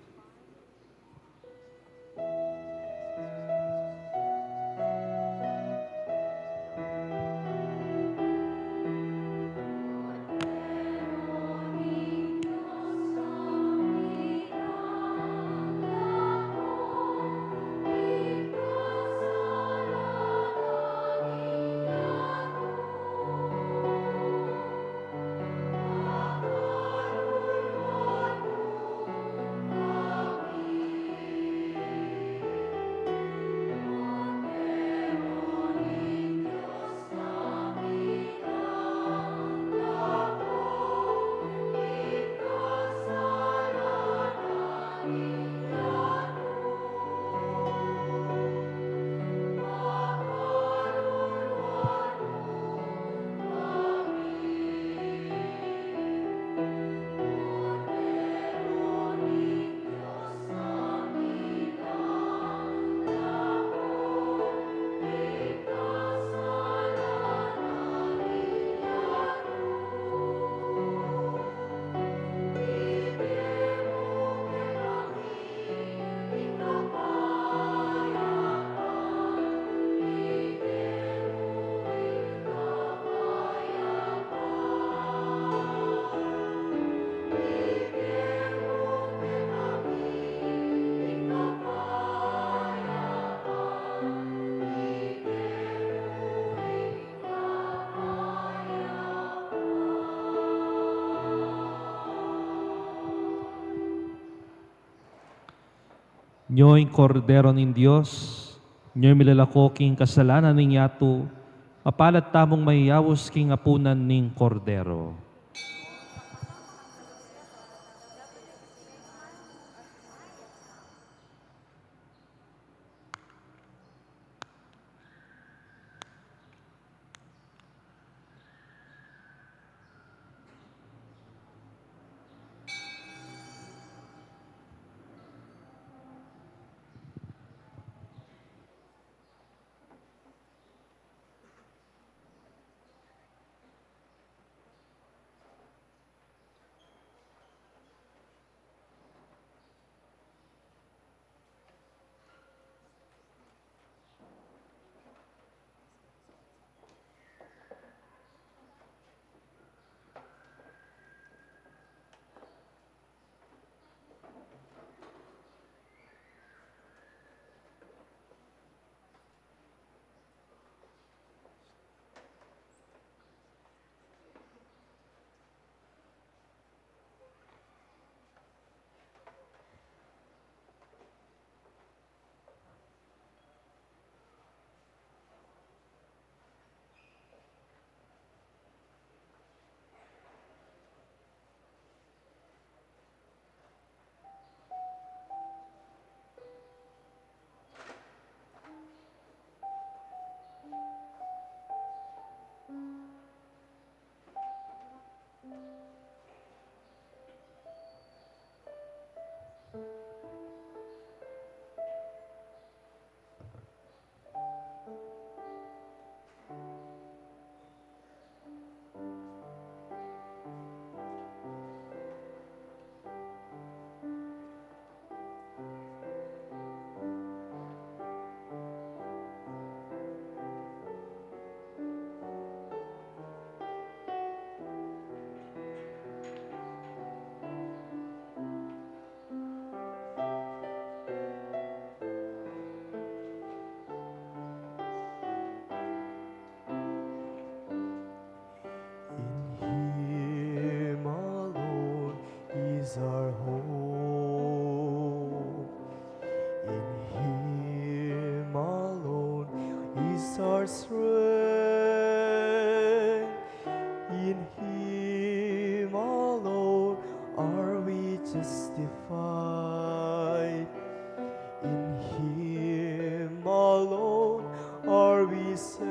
Nyo'y kordero ng Diyos, nyo'y milalako king kasalanan ng yato, mapalat tamong mayawos king apunan ning kordero. is our hope. In Him alone is our strength. In Him alone are we justified. we say.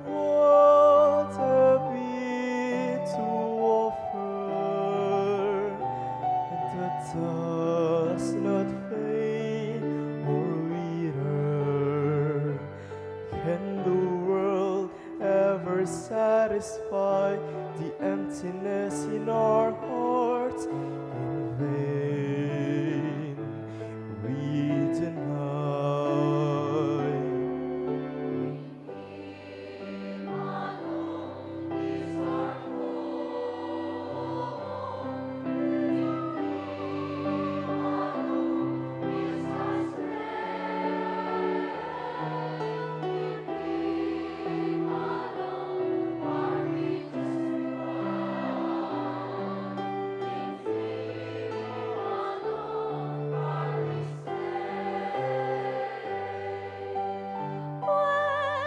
What have we to offer that does not fade or wither? Can the world ever satisfy the emptiness in our hearts? In vain we deny.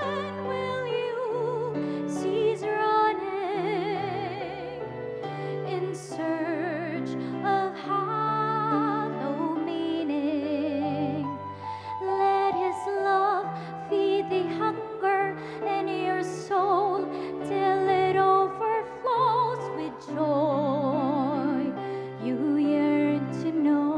When will you cease running in search of hollow meaning? Let His love feed the hunger in your soul till it overflows with joy you yearn to know.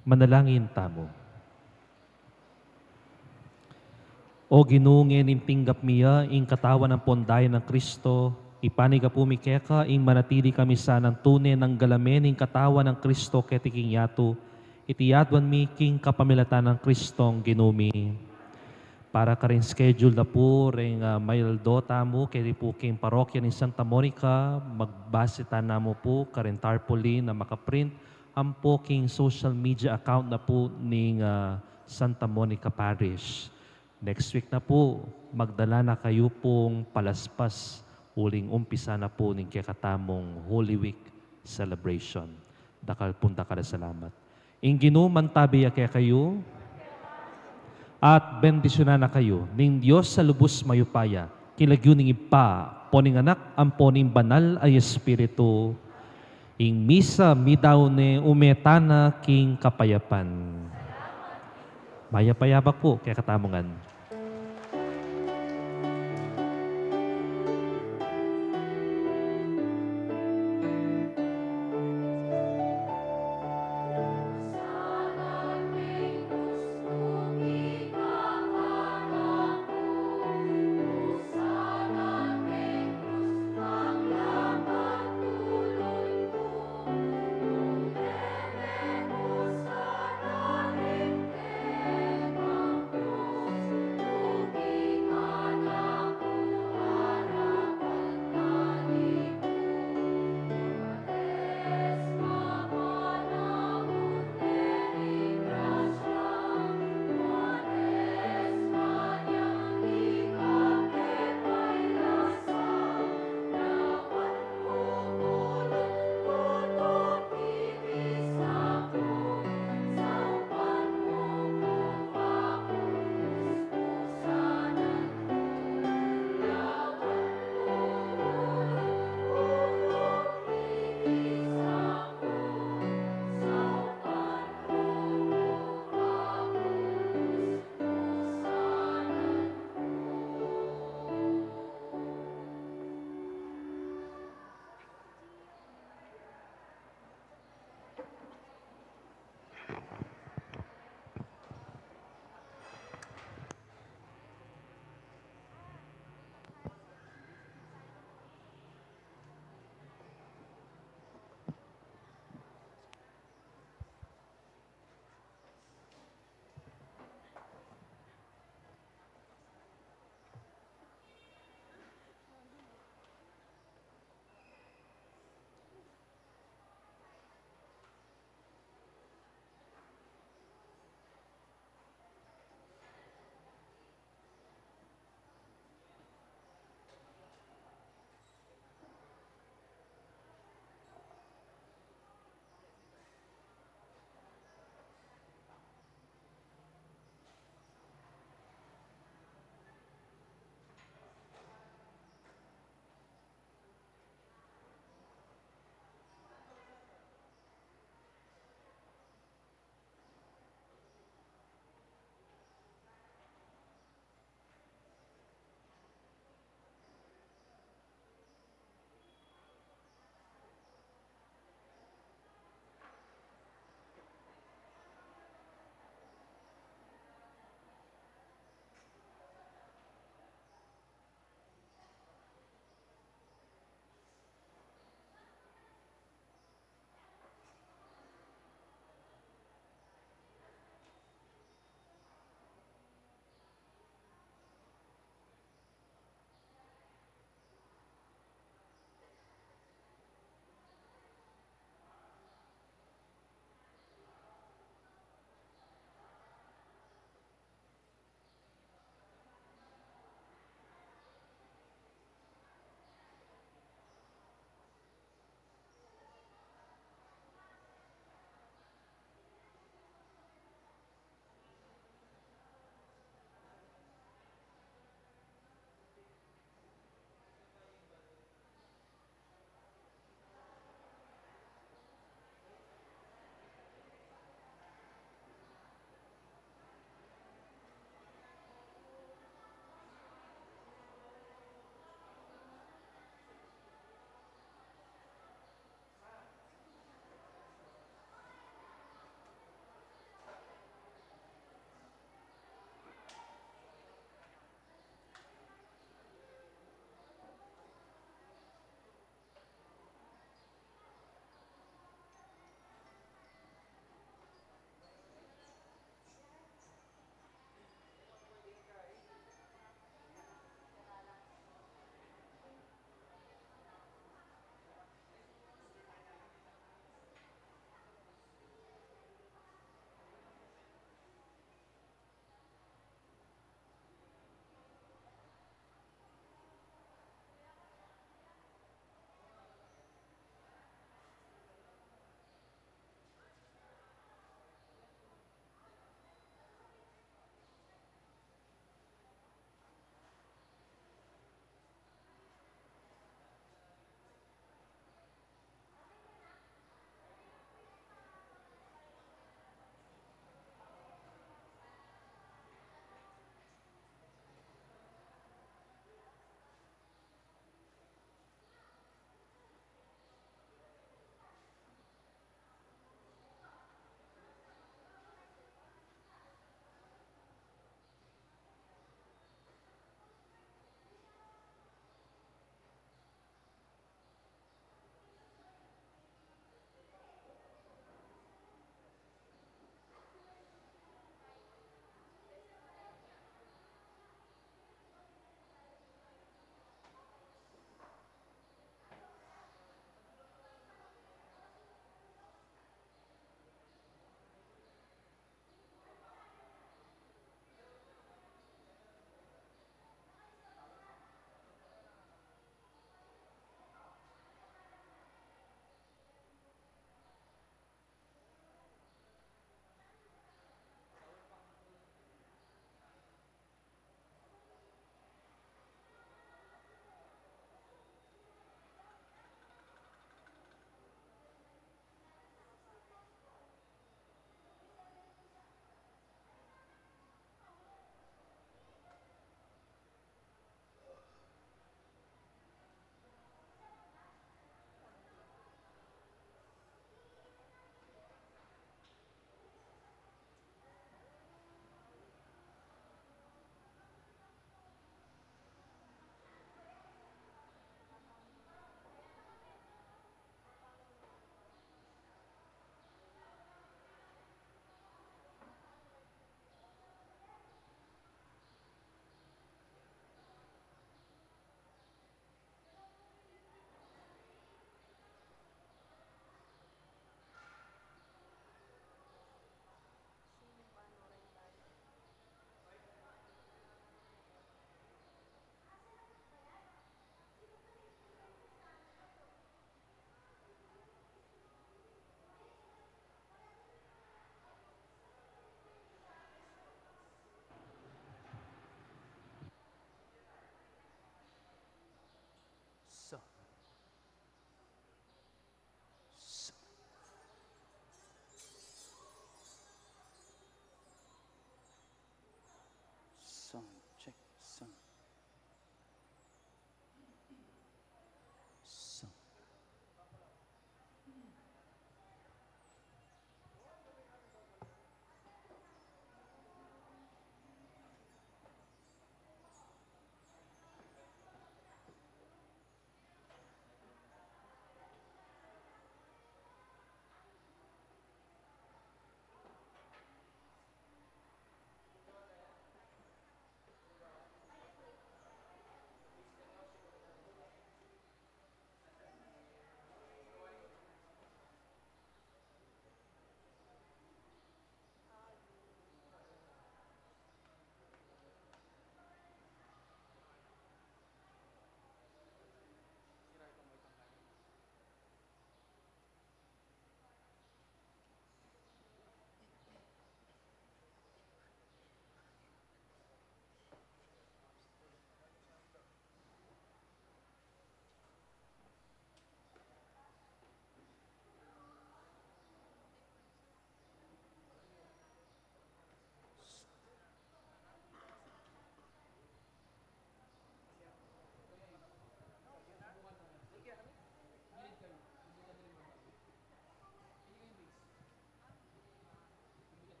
Manalangin tamo. O ginungin impinggap miya, ing katawan ng pondayan ng Kristo, ipaniga pumikeka, ing manatili kami sanang tunay ng galamen, ing katawan ng Kristo ketiking yato, itiyadwan mi king kapamilatan ng Kristong ginumi. Para ka rin schedule na po rin maildo tamo, kaya po king parokya ni Santa Monica, magbasita na mo po, karin tarpaulin na makaprint, ang po king social media account na po ng Santa Monica Parish. Next week na po, magdala na kayo pong palaspas, uling umpisa na po ng kakatamong Holy Week celebration. Dakal punta kada salamat. Inginu mantabi kaya kayo, at bendisyonan na kayo, ning Diyos sa lubos mayupaya, kilagyo ning ipa, poning anak, ang poning banal ay Espiritu, ing misa midaw ne umetana king kapayapan. Mayapayabak po, kaya katamungan.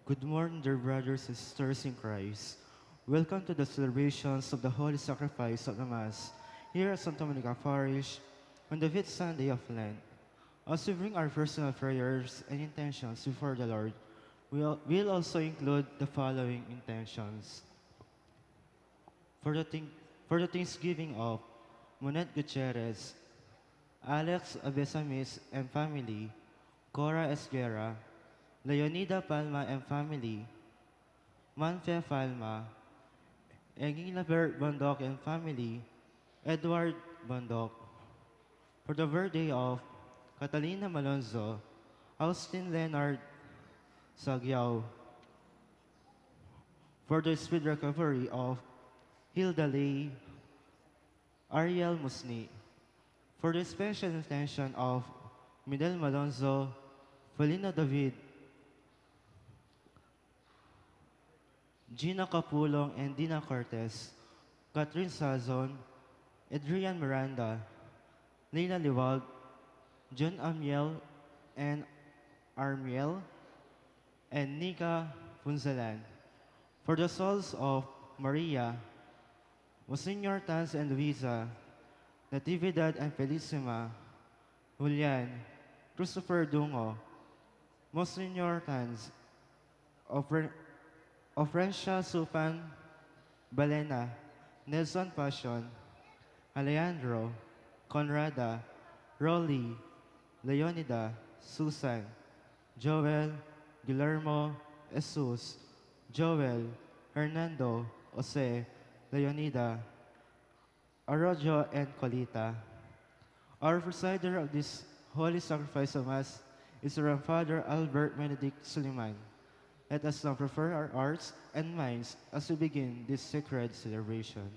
Good morning, dear brothers and sisters in Christ. Welcome to the celebrations of the Holy Sacrifice of the Mass here at Santa Monica Parish on the fifth Sunday of Lent. As we bring our personal prayers and intentions before the Lord, we'll also include the following intentions. For the Thanksgiving of Monet Gutierrez, Alex Abesamis and family, Cora Esguerra, Leonida Palma and family, Manfe Palma, Enginabert Bondok and family, Edward Bondok. For the birthday of Catalina Malonzo, Austin Leonard Sagyao. For the speed recovery of Hilda Lay, Ariel Musni. For the special intention of Midel Malonzo, Felina David, Gina Capulong and Dina Cortez, Catherine Sazon, Adrian Miranda, Leila Liwag, John Amiel and Armiel, and Nika Punzalan. For the souls of Maria, Monsignor Tans and Luisa, Natividad and Felicima, Julian, Christopher Dungo, Monsignor Tans, Ofrencia Supan, Balena, Nelson Passion, Alejandro, Conrada, Rolly, Leonida, Susan, Joel, Guillermo, Jesus, Joel, Hernando, Jose, Leonida, Arroyo, and Colita. Our presider of this holy sacrifice of Mass is our Father Albert Benedict Suleiman. Let us now prepare our hearts and minds as we begin this sacred celebration.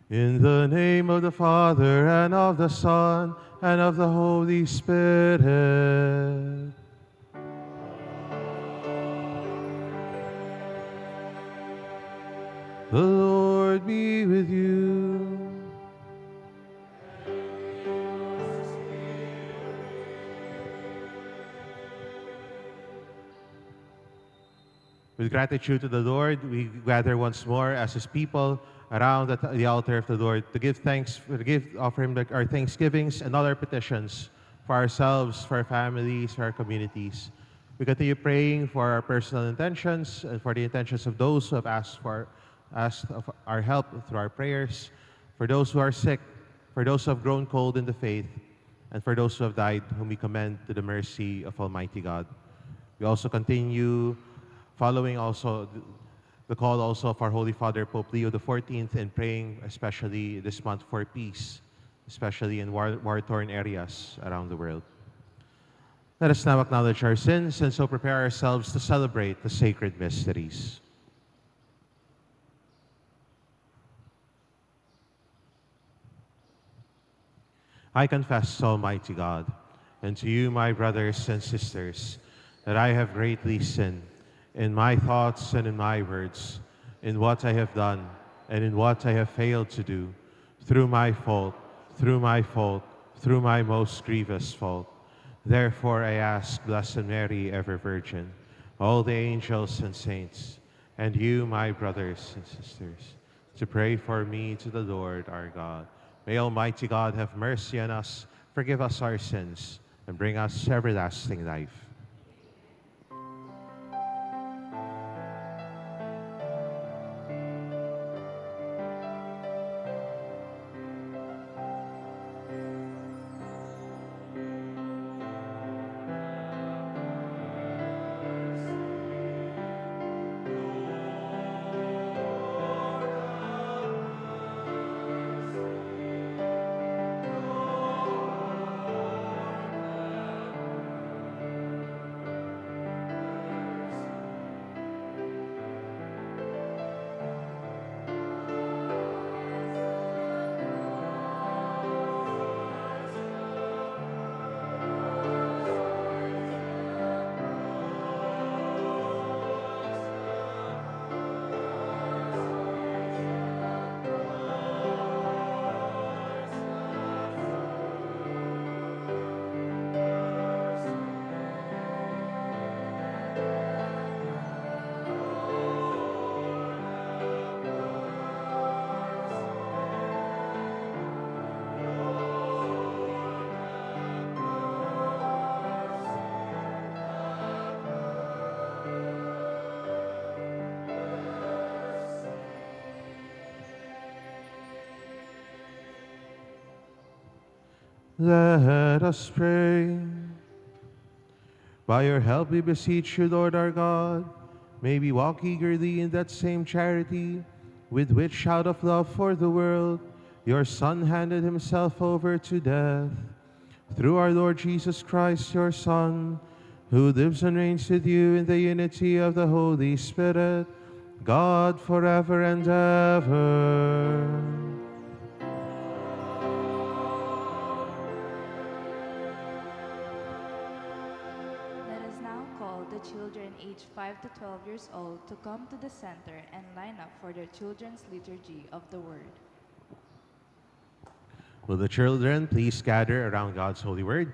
In the name of the Father, and of the Son, and of the Holy Spirit. The Lord be with you. With gratitude to the Lord, we gather once more as His people around the altar of the Lord to give thanks, offer Him our thanksgivings and all our petitions for ourselves, for our families, for our communities. We continue praying for our personal intentions and for the intentions of those who have asked of our help through our prayers, for those who are sick, for those who have grown cold in the faith, and for those who have died, whom we commend to the mercy of Almighty God. We also continue following also the call also of our Holy Father Pope Leo XIV and praying especially this month for peace, especially in war-torn areas around the world. Let us now acknowledge our sins and so prepare ourselves to celebrate the sacred mysteries. I confess, Almighty God, and to you, my brothers and sisters, that I have greatly sinned in my thoughts and in my words, in what I have done and in what I have failed to do, through my fault, through my most grievous fault. Therefore I ask Blessed Mary, ever Virgin, all the angels and saints, and you, my brothers and sisters, to pray for me to the Lord our God. May Almighty God have mercy on us, forgive us our sins, and bring us to everlasting life. Let us pray. By your help we beseech you, Lord our God, may we walk eagerly in that same charity with which, out of love for the world, your Son handed himself over to death. Through our Lord Jesus Christ, your Son, who lives and reigns with you in the unity of the Holy Spirit, God forever and ever. Children aged 5 to 12 years old to come to the center and line up for their children's liturgy of the Word. Will the children please gather around God's holy word?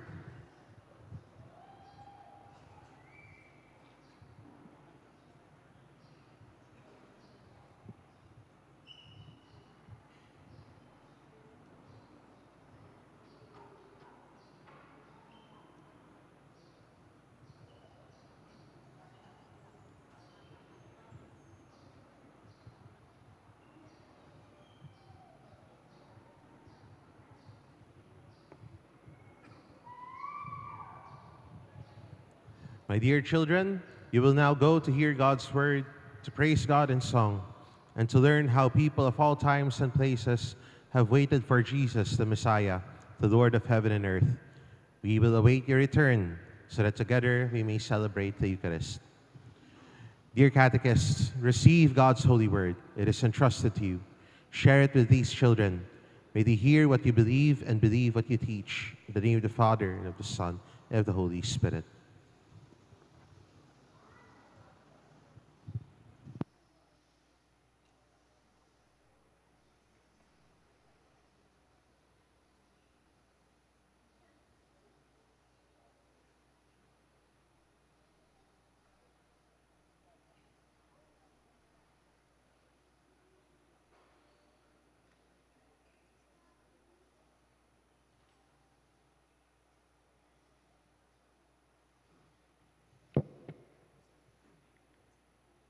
My dear children, you will now go to hear God's word, to praise God in song, and to learn how people of all times and places have waited for Jesus, the Messiah, the Lord of heaven and earth. We will await your return, so that together we may celebrate the Eucharist. Dear catechists, receive God's holy word. It is entrusted to you. Share it with these children. May they hear what you believe and believe what you teach. In the name of the Father, and of the Son, and of the Holy Spirit.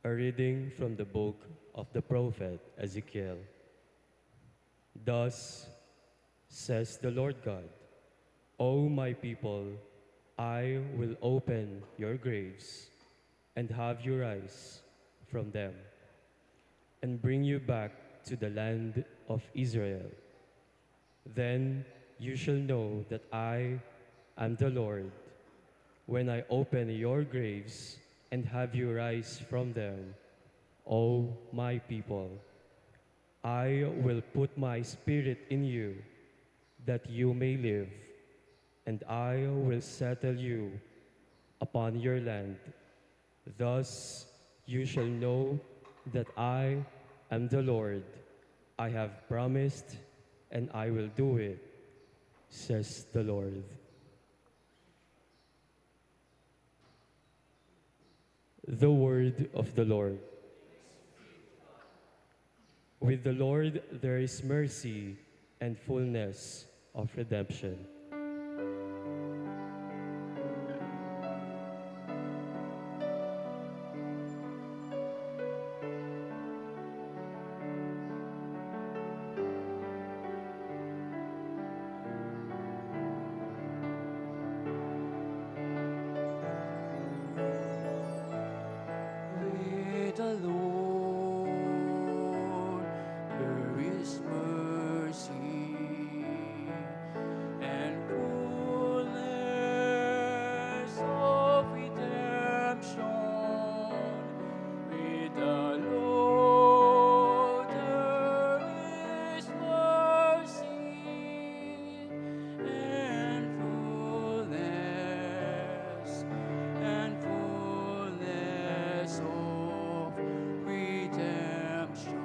A reading from the book of the prophet Ezekiel. Thus says the Lord God, O my people, I will open your graves and have you rise from them and bring you back to the land of Israel. Then you shall know that I am the Lord when I open your graves and have you rise from them, O my people. I will put my spirit in you, that you may live, and I will settle you upon your land. Thus you shall know that I am the Lord. I have promised, and I will do it, says the Lord. The word of the Lord. With the Lord there is mercy and fullness of redemption. With the Lord there is mercy and fullness of redemption. With the Lord there is mercy and fullness of redemption.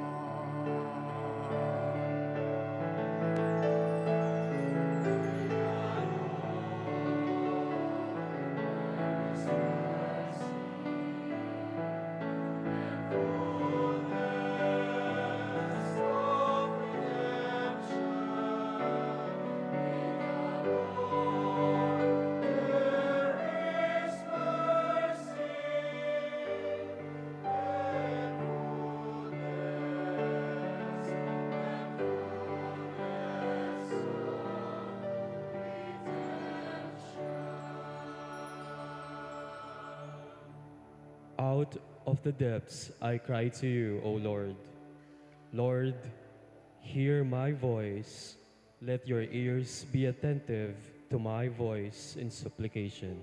Out of the depths I cry to you, O Lord. Lord, hear my voice. Let your ears be attentive to my voice in supplication.